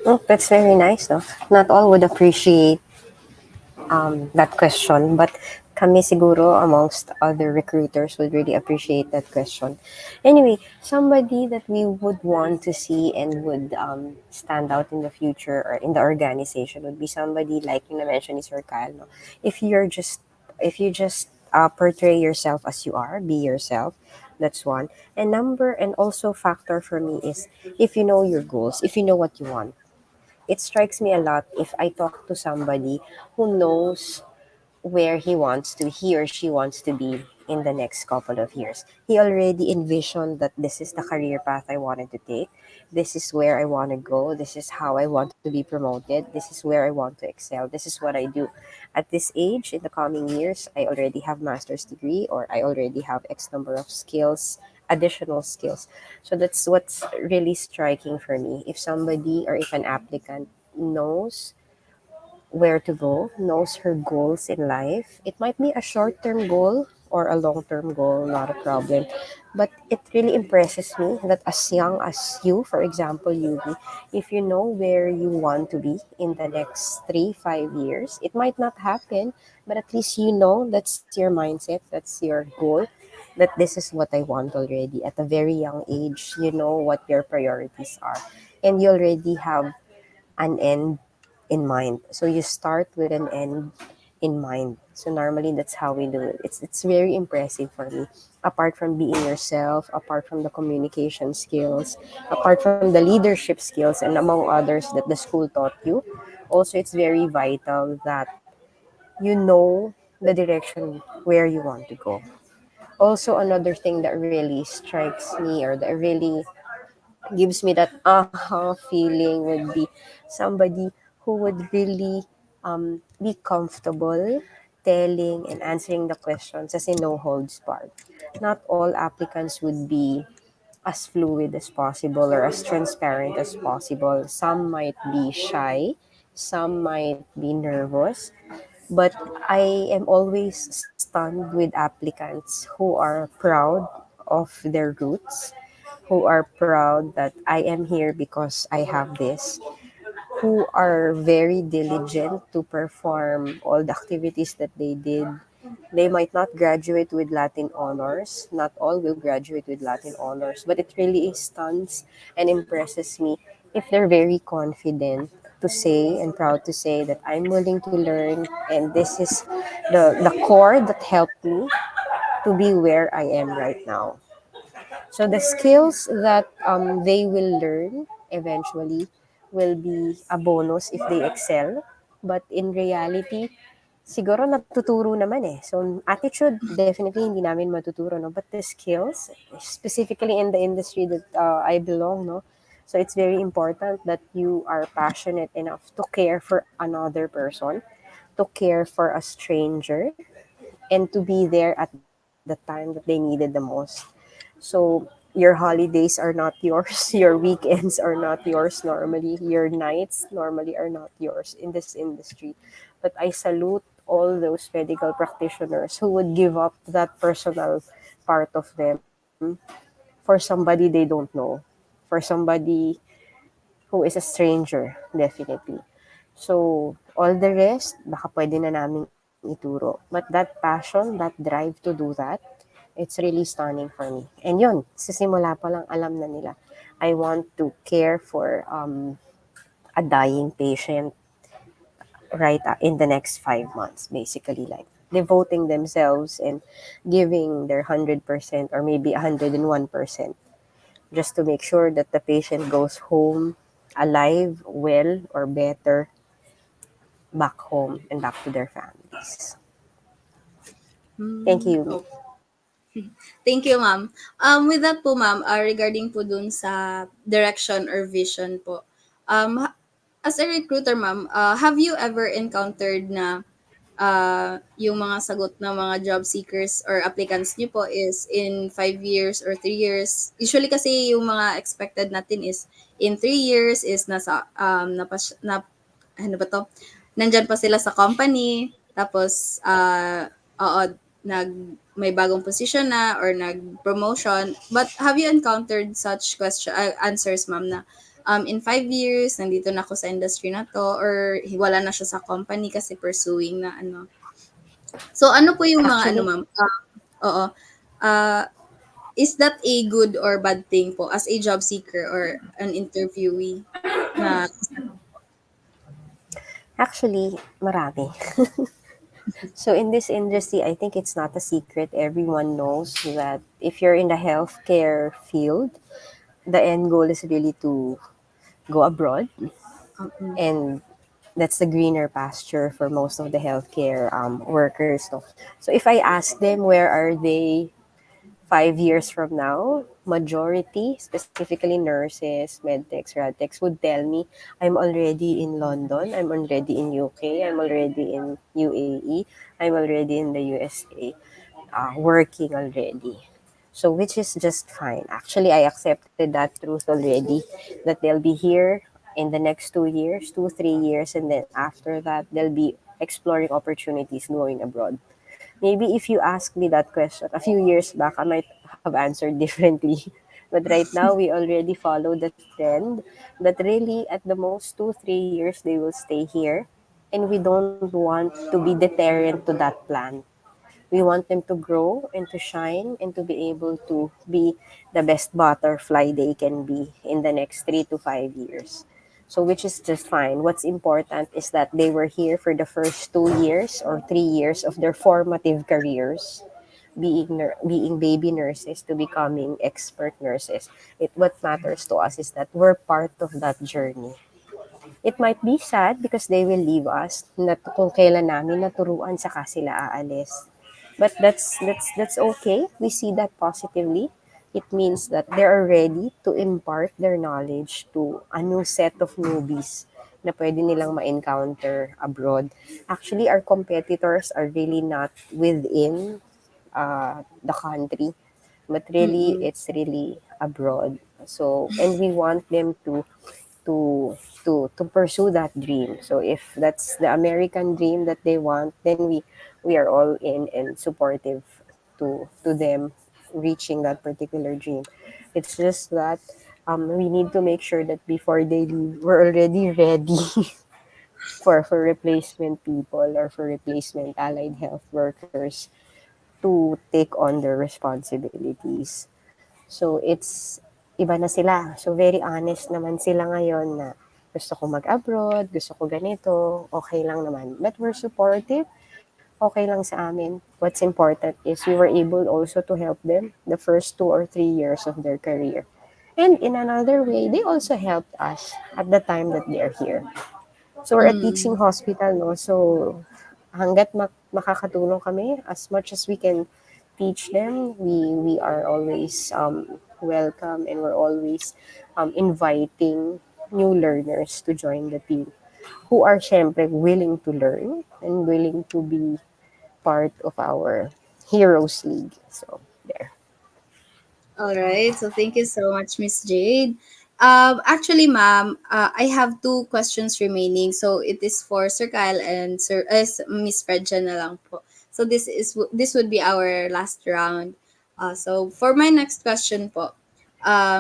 Oh, that's very nice, no? Not all would appreciate that question, but kami siguro amongst other recruiters would really appreciate that question. Anyway, somebody that we would want to see and would stand out in the future or in the organization would be somebody like you mentioned is Sir Kyle. No? If you're just if you just portray yourself as you are, be yourself. That's one. And also factor for me is if you know your goals, if you know what you want. It strikes me a lot if I talk to somebody who knows where he or she wants to be in the next couple of years. He already envisioned that this is the career path I wanted to take. This is where I want to go. This is how I want to be promoted. This is where I want to excel. This is what I do. At this age, in the coming years, I already have master's degree or I already have X number of skills, additional skills. So that's what's really striking for me. If somebody or if an applicant knows where to go, knows her goals in life. It might be a short term goal or a long term goal, not a problem. But it really impresses me that as young as you, for example, Yubi, if you know where you want to be in the next 3, 5 years, it might not happen, but at least you know that's your mindset, that's your goal, that this is what I want already. At a very young age, you know what your priorities are, and you already have an end in mind. So you start with an end in mind. So normally that's how we do it. It's very impressive for me. Apart from being yourself, apart from the communication skills, apart from the leadership skills and among others that the school taught you, also it's very vital that you know the direction where you want to go. Also another thing that really strikes me or that really gives me that aha feeling would be somebody who would really be comfortable telling and answering the questions as in no holds barred. Not all applicants would be as fluid as possible or as transparent as possible. Some might be shy, some might be nervous, but I am always stunned with applicants who are proud of their roots, who are proud that I am here because I have this, who are very diligent to perform all the activities that they did. They might not graduate with Latin honors. Not all will graduate with Latin honors, but it really stuns and impresses me if they're very confident to say and proud to say that I'm willing to learn and this is the core that helped me to be where I am right now. So the skills that they will learn eventually will be a bonus if they excel. But in reality, siguro natuturo naman eh. So attitude, definitely hindi namin matuturo, no? But the skills, specifically in the industry that I belong, no? So it's very important that you are passionate enough to care for another person, to care for a stranger, and to be there at the time that they needed the most. So your holidays are not yours, your weekends are not yours normally, your nights normally are not yours in this industry. But I salute all those medical practitioners who would give up that personal part of them for somebody they don't know, for somebody who is a stranger, definitely. So, all the rest, baka pwede na naming ituro. But that passion, that drive to do that, it's really stunning for me. And yun, sa simula pa lang, alam na nila. I want to care for a dying patient right in the next 5 months, basically, like devoting themselves and giving their 100% or maybe 101% just to make sure that the patient goes home alive, well, or better back home and back to their families. Thank you, Yumi. Oh, thank you, ma'am. With that po, ma'am, regarding po dun sa direction or vision po, as a recruiter, ma'am, have you ever encountered na yung mga sagot ng mga job seekers or applicants niyo po is in 5 years or 3 years? Usually kasi yung mga expected natin is in 3 years is nasa, ano ba to? Nandyan pa sila sa company, tapos, oo, may bagong position na or nag-promotion. But have you encountered such answers, ma'am, na in 5 years, nandito na ako sa industry na to or wala na siya sa company kasi pursuing na ano, So ano po yung mga ano Actually, ma'am? Oo. Ah, is that a good or bad thing po as a job seeker or an interviewee na actually, marami. So in this industry, I think it's not a secret. Everyone knows that if you're in the healthcare field, the end goal is really to go abroad, mm, and that's the greener pasture for most of the healthcare workers. So if I ask them where are they 5 years from now, majority, specifically nurses, medtechs, radtechs, would tell me, I'm already in London, I'm already in UK, I'm already in UAE, I'm already in the USA, working already. So, which is just fine. Actually, I accepted that truth already, that they'll be here in the next 2 years, 3 years, and then after that, they'll be exploring opportunities going abroad. Maybe if you asked me that question a few years back, I might have answered differently. But right now, we already follow the trend that really at the most 2, 3 years, they will stay here. And we don't want to be deterrent to that plan. We want them to grow and to shine and to be able to be the best butterfly they can be in the next 3 to 5 years. So, which is just fine. What's important is that they were here for the first 2 years or 3 years of their formative careers, being baby nurses to becoming expert nurses. What matters to us is that we're part of that journey. It might be sad because they will leave us na kung kailan namin naturuan saka sila aalis. But that's okay. We see that positively. It means that they are ready to impart their knowledge to a new set of newbies na pwede nilang ma-encounter abroad. Actually, our competitors are really not within the country, but really mm, it's really abroad. So, and we want them to to pursue that dream. So if that's the American dream that they want, then we are all in and supportive to them reaching that particular dream. It's just that we need to make sure that before they leave, we're already ready for replacement people or for replacement allied health workers to take on their responsibilities. So it's iba na sila. So very honest naman sila ngayon na gusto ko mag-abroad, gusto ko ganito, okay lang naman. But we're supportive, okay lang sa amin. What's important is we were able also to help them the first 2 or 3 years of their career. And in another way, they also helped us at the time that they are here. So we're a teaching mm. hospital, no? So hanggat makakatulong kami, as much as we can teach them, we are always welcome, and we're always inviting new learners to join the team who are syempre willing to learn and willing to be part of our Heroes League. So there. All right. So thank you so much, Miss Jade. Actually, ma'am, I have two questions remaining. So it is for Sir Kyle and Miss Fredja na lang po. So this would be our last round. So for my next question po,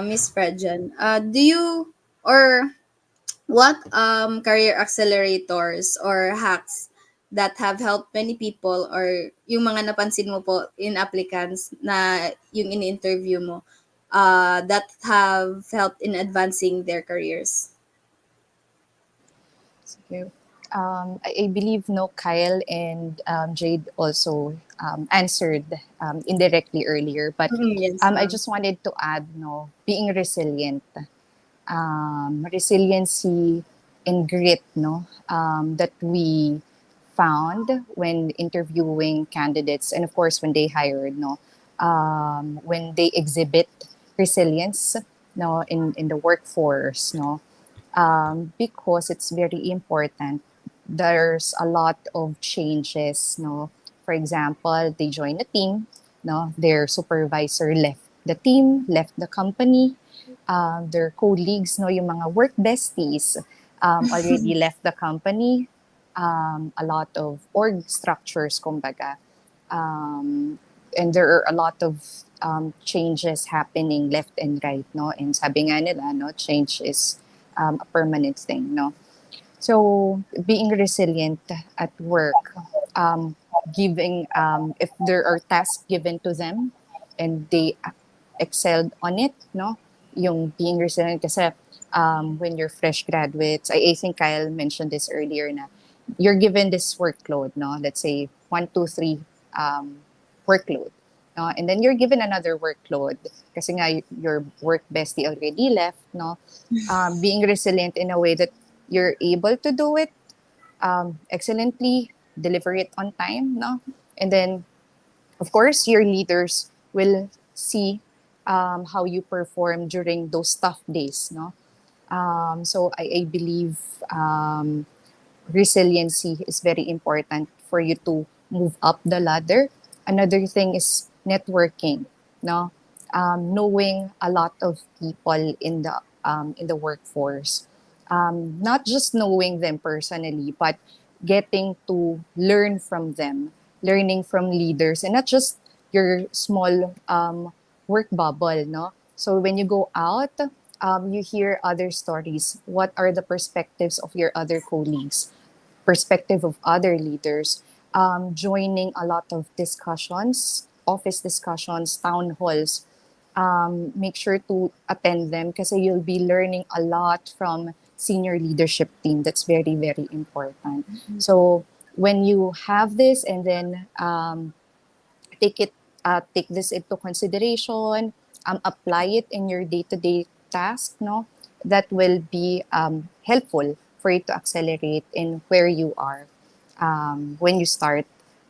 Miss Fredjan, do you or what career accelerators or hacks that have helped many people or yung mga napansin mo po in applicants na yung in-interview mo that have helped in advancing their careers? Sige. I believe no Kyle and Jade also answered indirectly earlier, but Yes, I ma'am. just wanted to add, no, being resilient, resiliency and grit, no, that we found when interviewing candidates, and of course when they hired, no, when they exhibit resilience, no, in the workforce, no, because it's very important. There's a lot of changes, no. For example, they join a team, no, their supervisor left the team, left the company, their colleagues, no, yung mga work besties, already left the company. A lot of org structures, kumbaga. And there are a lot of changes happening left and right, no? And sabi nga nila, no, change is a permanent thing, no? So being resilient at work, um, giving if there are tasks given to them and they excelled on it, no, yung being resilient kasi when you're fresh graduates, I think Kyle mentioned this earlier na you're given this workload, no, let's say 1, 2, 3 workload, no, and then you're given another workload kasi nga your work bestie already left, no, being resilient in a way that you're able to do it excellently, deliver it on time, no? And then, of course, your leaders will see how you perform during those tough days, no? So I believe resiliency is very important for you to move up the ladder. Another thing is networking, no? Knowing a lot of people in the workforce, not just knowing them personally, but getting to learn from them, learning from leaders, and not just your small work bubble, no? So when you go out, you hear other stories. What are the perspectives of your other colleagues? Perspective of other leaders, joining a lot of discussions, office discussions, town halls. Make sure to attend them because you'll be learning a lot from senior leadership team. That's very, very important. So when you have this and then take it take this into consideration, apply it in your day-to-day task, no, that will be helpful for you to accelerate in where you are when you start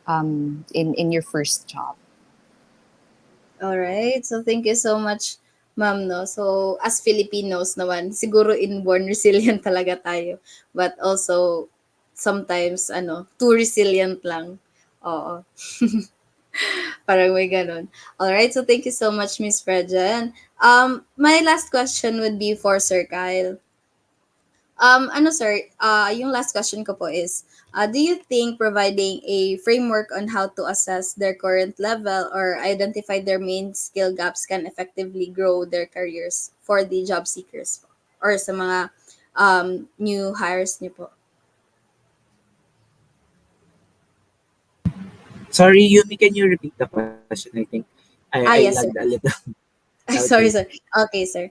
in your first job. All right. So thank you so much, ma'am, no. So as Filipinos naman, siguro inborn resilient talaga tayo. But also sometimes too resilient lang. Oo. Parang may ganun. All right. So thank you so much, Miss Frejan. My last question would be for Sir Kyle. Sir, yung last question ko po is, do you think providing a framework on how to assess their current level or identify their main skill gaps can effectively grow their careers for the job seekers po? Or sa mga new hires niyo po? Sorry, Yumi, can you repeat the question? I think I Yes, lagged sir. a little. Sorry, Okay. sir. Okay, sir.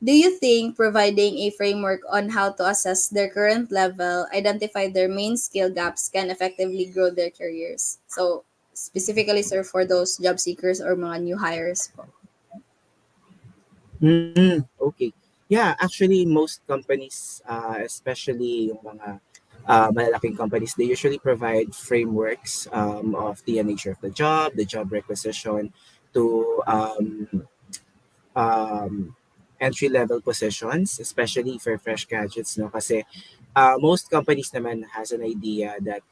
Do you think providing a framework on how to assess their current level, identify their main skill gaps, can effectively grow their careers? So, specifically, sir, for those job seekers or mga new hires po. Okay. Yeah, actually, most companies, especially yung mga malalaking companies, they usually provide frameworks of the nature of the job requisition to um, entry level positions, especially for fresh graduates, no? Kasi most companies naman has an idea that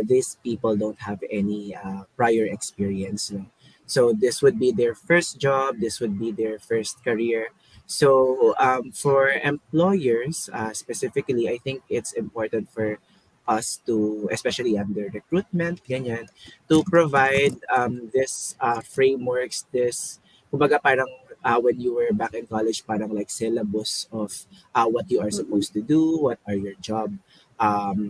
these people don't have any prior experience, no? So this would be their first job, this would be their first career. So for employers specifically, I think it's important for us to, especially under recruitment, ganyan, to provide this frameworks, this, kumbaga parang when you were back in college, parang like syllabus of what you are Mm-mm. supposed to do, what are your job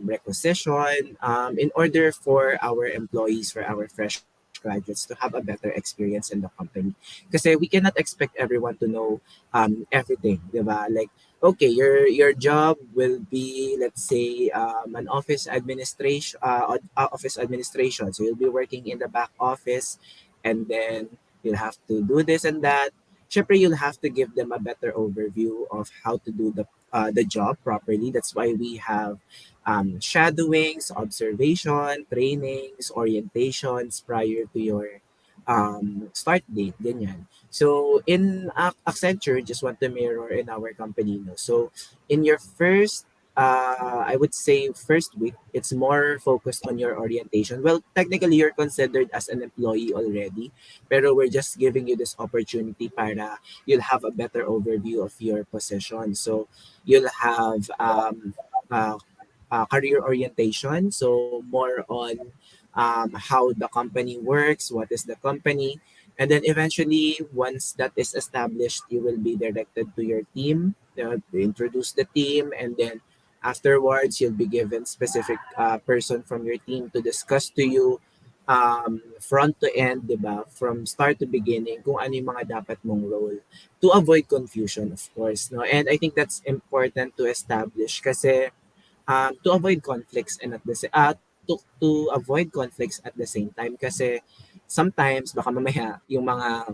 requisition, in order for our employees, for our fresh graduates to have a better experience in the company. Kasi we cannot expect everyone to know everything, di ba? Like, okay, your job will be, let's say, an office administration. So you'll be working in the back office, and then you'll have to do this and that. Syempre, you'll have to give them a better overview of how to do the job properly. That's why we have shadowings, observation, trainings, orientations prior to your start date, ganyan. So in Accenture, just want to mirror in our company, no? So in your first, I would say first week, it's more focused on your orientation. Well, technically, you're considered as an employee already, pero we're just giving you this opportunity para you'll have a better overview of your position. So you'll have career orientation, so more on how the company works, what is the company, and then eventually, once that is established, you will be directed to your team, to introduce the team, and then Afterwards, you'll be given specific person from your team to discuss to you front to end, di ba? From start to beginning, kung ano yung mga dapat mong role to avoid confusion, of course. No? And I think that's important to establish kasi to avoid conflicts and at the to avoid conflicts at the same time kasi sometimes baka mamaya yung mga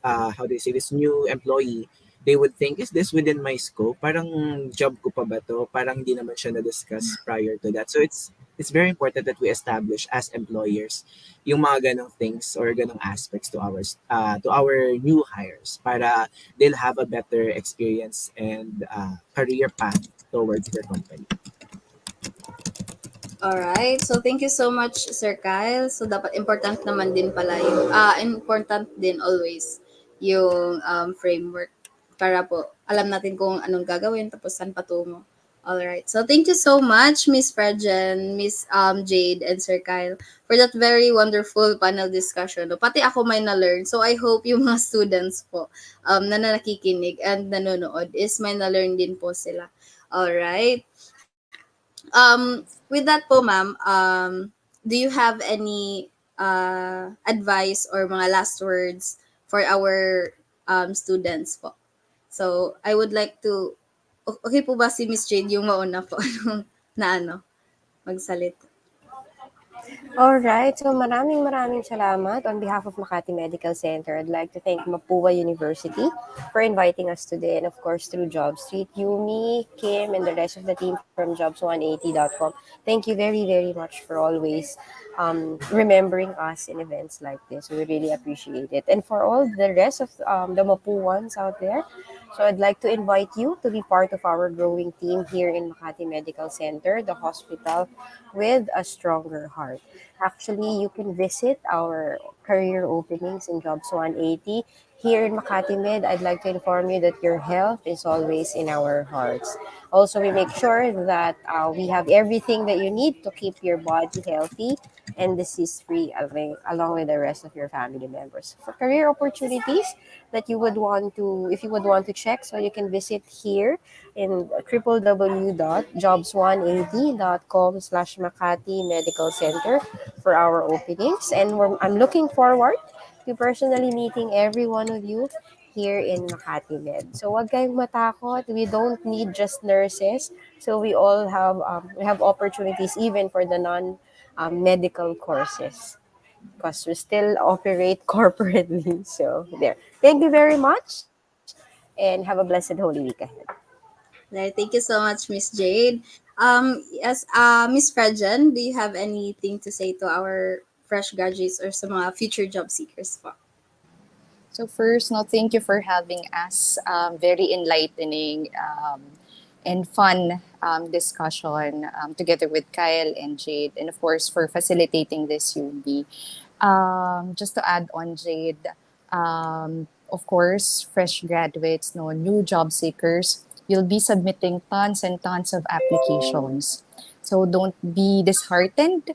how do you say this new employee, they would think, is this within my scope? Parang job ko pa ba to? Parang hindi naman siya na-discuss prior to that. So it's very important that we establish as employers yung mga ganong things or ganong aspects to our new hires para they'll have a better experience and career path towards their company. Alright. So, thank you so much, Sir Kyle. So, dapat important naman din pala yung, important din always yung framework para po alam natin kung anong gagawin tapos saan patungo. Alright. So, thank you so much, Miss Fredjen, Miss Jade, and Sir Kyle for that very wonderful panel discussion. No? Pati ako may na-learn. So, I hope yung mga students po na nakikinig and nanonood is may na-learn din po sila. Alright. With that po, ma'am, do you have any advice or mga last words for our students po? So, I would like to, okay po ba si Miss Jade yung mauna po na magsalita? All right. So maraming salamat. On behalf of Makati Medical Center, I'd like to thank Mapua University for inviting us today, and of course through Job Street, Yumi, Kim, and the rest of the team from jobs180.com. Thank you very much for always remembering us in events like this. We really appreciate it. And for all the rest of the Mapuans out there, so I'd like to invite you to be part of our growing team here in Makati Medical Center, the hospital with a stronger heart. Actually, you can visit our career openings in Jobs 180. Here in Makati Med, I'd like to inform you that your health is always in our hearts. Also, we make sure that we have everything that you need to keep your body healthy and disease-free along with the rest of your family members. For career opportunities that you would want to, if you would want to check, so you can visit here in www.jobs180.com/Makati Medical Center for our openings. And I'm looking forward to personally meeting every one of you here in Makati Med. So wag kayong matakot. We don't need just nurses. So we have opportunities even for the non medical courses because we still operate corporately. So there. Thank you very much and have a blessed Holy Week ahead. Right, thank you so much, Miss Jade. Yes, Miss Fredjen, do you have anything to say to our fresh graduates or sa mga future job seekers po? So first, no, thank you for having us. Very enlightening and fun discussion together with Kyle and Jade, and of course for facilitating this UB. Just to add on, Jade, of course, fresh graduates, no, new job seekers, you'll be submitting tons and tons of applications. So don't be disheartened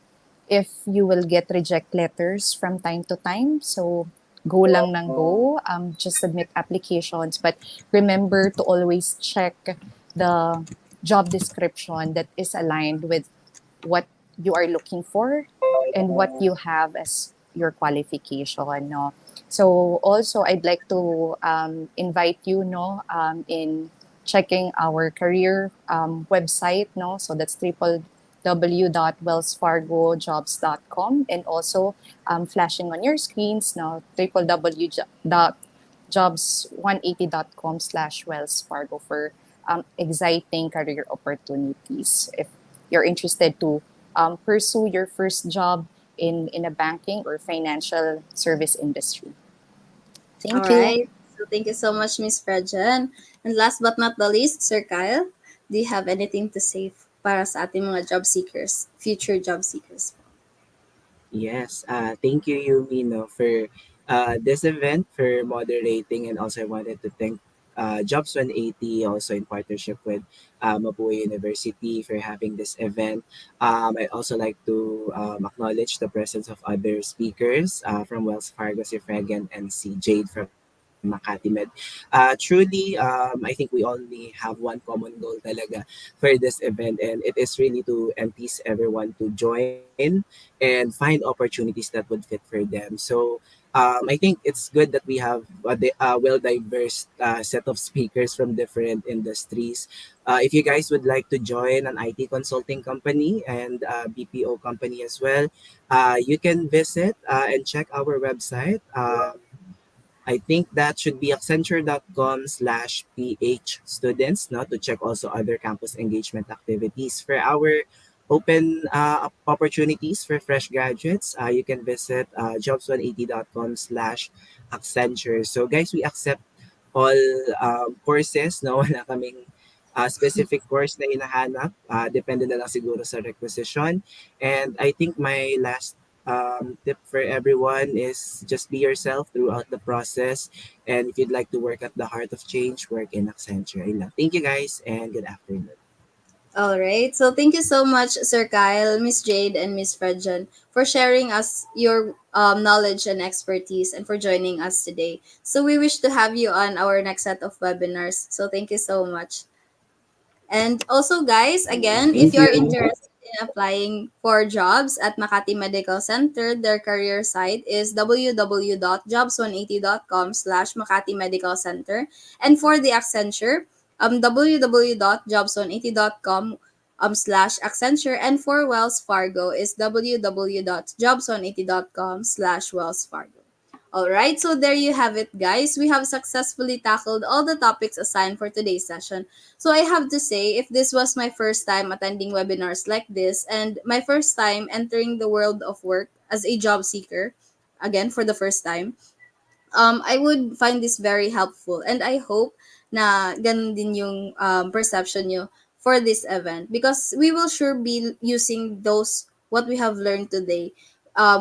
if you will get reject letters from time to time. So go lang ng go, just submit applications. But remember to always check the job description that is aligned with what you are looking for and what you have as your qualification. No? So also, I'd like to invite you, no, in checking our career website. No, so that's www.wellsfargojobs.com, and also flashing on your screens now www.jobs180.com/Wells Fargo for exciting career opportunities. If you're interested to pursue your first job in a banking or financial service industry. All Thank you. right. So thank you so much, Miss Fredjen. And last but not the least, Sir Kyle, do you have anything to say para sa ating mga job seekers, future job seekers? Yes, thank you, Yumi, no, for this event, for moderating, and also I wanted to thank Jobs 180, also in partnership with Mapua University, for having this event. I also like to acknowledge the presence of other speakers from Wells Fargo, si Fregan and si Jade from Makati Med. Truly, I think we only have one common goal talaga for this event, and it is really to entice everyone to join and find opportunities that would fit for them. So I think it's good that we have a well diverse set of speakers from different industries. If you guys would like to join an IT consulting company and BPO company as well, you can visit and check our website. I think that should be accenture.com/ph students, no, to check also other campus engagement activities. For our open opportunities for fresh graduates, you can visit jobs180.com/accenture. So guys, we accept all courses, no? Wala kaming specific course na hinahanap. Depende na lang siguro sa requisition. And I think my last tip for everyone is just be yourself throughout the process. And if you'd like to work at the heart of change, work in Accenture. Ayun lang. Thank you guys and good afternoon. All right. So thank you so much, Sir Kyle, Miss Jade, and Miss Fredjan, for sharing us your knowledge and expertise and for joining us today. So we wish to have you on our next set of webinars. So thank you so much. And also, guys, again, if Thank you are you. interested in applying for jobs at Makati Medical Center, their career site is www.jobs180.com/Makati Medical Center. And for the Accenture, www.jobs180.com slash Accenture. And for Wells Fargo is www.jobs180.com/Wells Fargo. All right, so there you have it, guys. We have successfully tackled all the topics assigned for today's session. So I have to say, if this was my first time attending webinars like this and my first time entering the world of work as a job seeker, again for the first time, I would find this very helpful. And I hope na ganun din yung perception nyo for this event, because we will sure be using those what we have learned today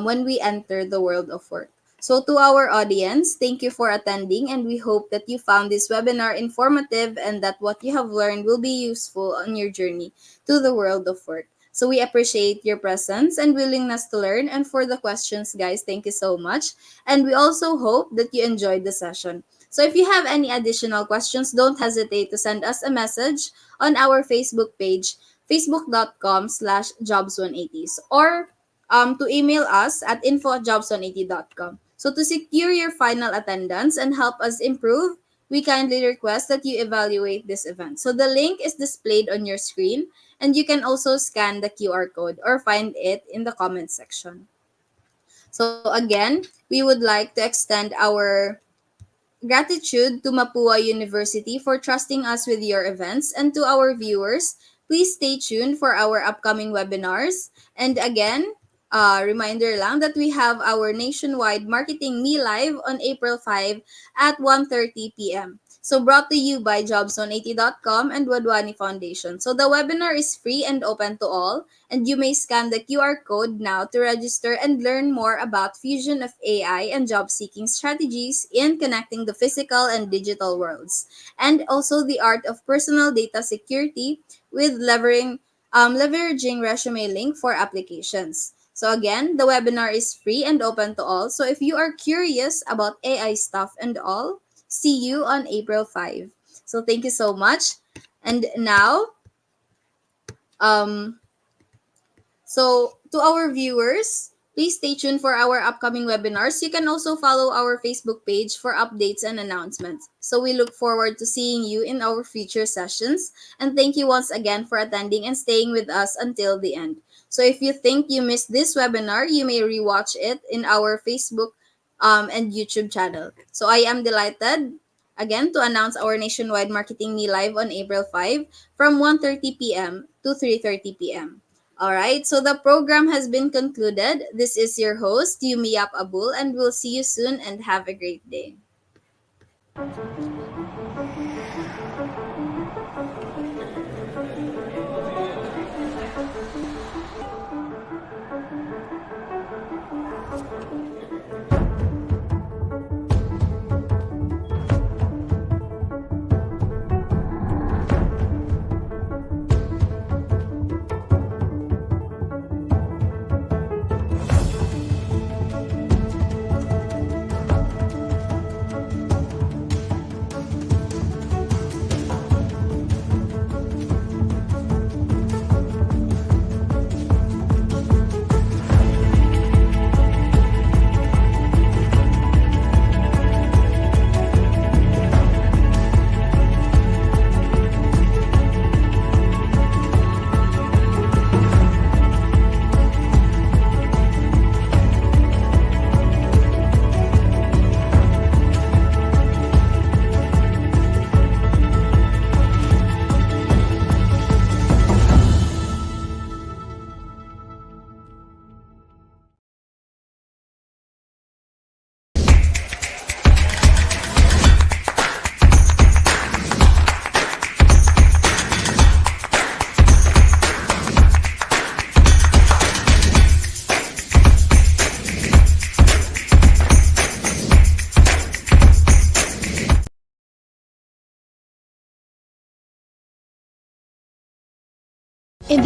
when we enter the world of work. So to our audience, thank you for attending, and we hope that you found this webinar informative and that what you have learned will be useful on your journey to the world of work. So we appreciate your presence and willingness to learn. And for the questions, guys, thank you so much. And we also hope that you enjoyed the session. So if you have any additional questions, don't hesitate to send us a message on our Facebook page, facebook.com/jobs180s, or to email us at info@jobs180.com. So to secure your final attendance and help us improve, we kindly request that you evaluate this event. So the link is displayed on your screen, and you can also scan the QR code or find it in the comment section. So again, we would like to extend our gratitude to Mapua University for trusting us with your events, and to our viewers, please stay tuned for our upcoming webinars. And again, reminder lang that we have our nationwide Marketing Me Live on April 5 at 1:30 p.m. So brought to you by jobs180.com and Wadwani Foundation. So the webinar is free and open to all, and you may scan the QR code now to register and learn more about fusion of AI and job seeking strategies in connecting the physical and digital worlds, and also the art of personal data security with leveraging ResumeLink for applications. So again, the webinar is free and open to all. So if you are curious about AI stuff and all, see you on April 5. So thank you so much. And now, um, so, to our viewers, please stay tuned for our upcoming webinars. You can also follow our Facebook page for updates and announcements. So, we look forward to seeing you in our future sessions. And thank you once again for attending and staying with us until the end. So, if you think you missed this webinar, you may rewatch it in our Facebook and YouTube channel. So, I am delighted again to announce our nationwide Marketing Me Live on April 5 from 1:30 p.m. to 3:30 p.m. All right, so the program has been concluded. This is your host, Yumi Abul, and we'll see you soon and have a great day.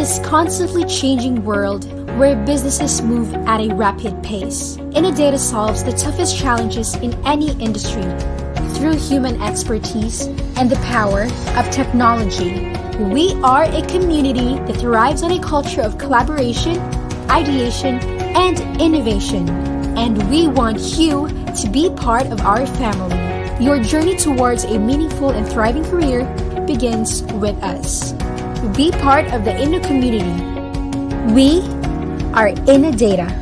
this constantly changing world where businesses move at a rapid pace, Innodata solves the toughest challenges in any industry through human expertise and the power of technology. We are a community that thrives on a culture of collaboration, ideation, and innovation. And we want you to be part of our family. Your journey towards a meaningful and thriving career begins with us. Be part of the Inno community. We are Innodata.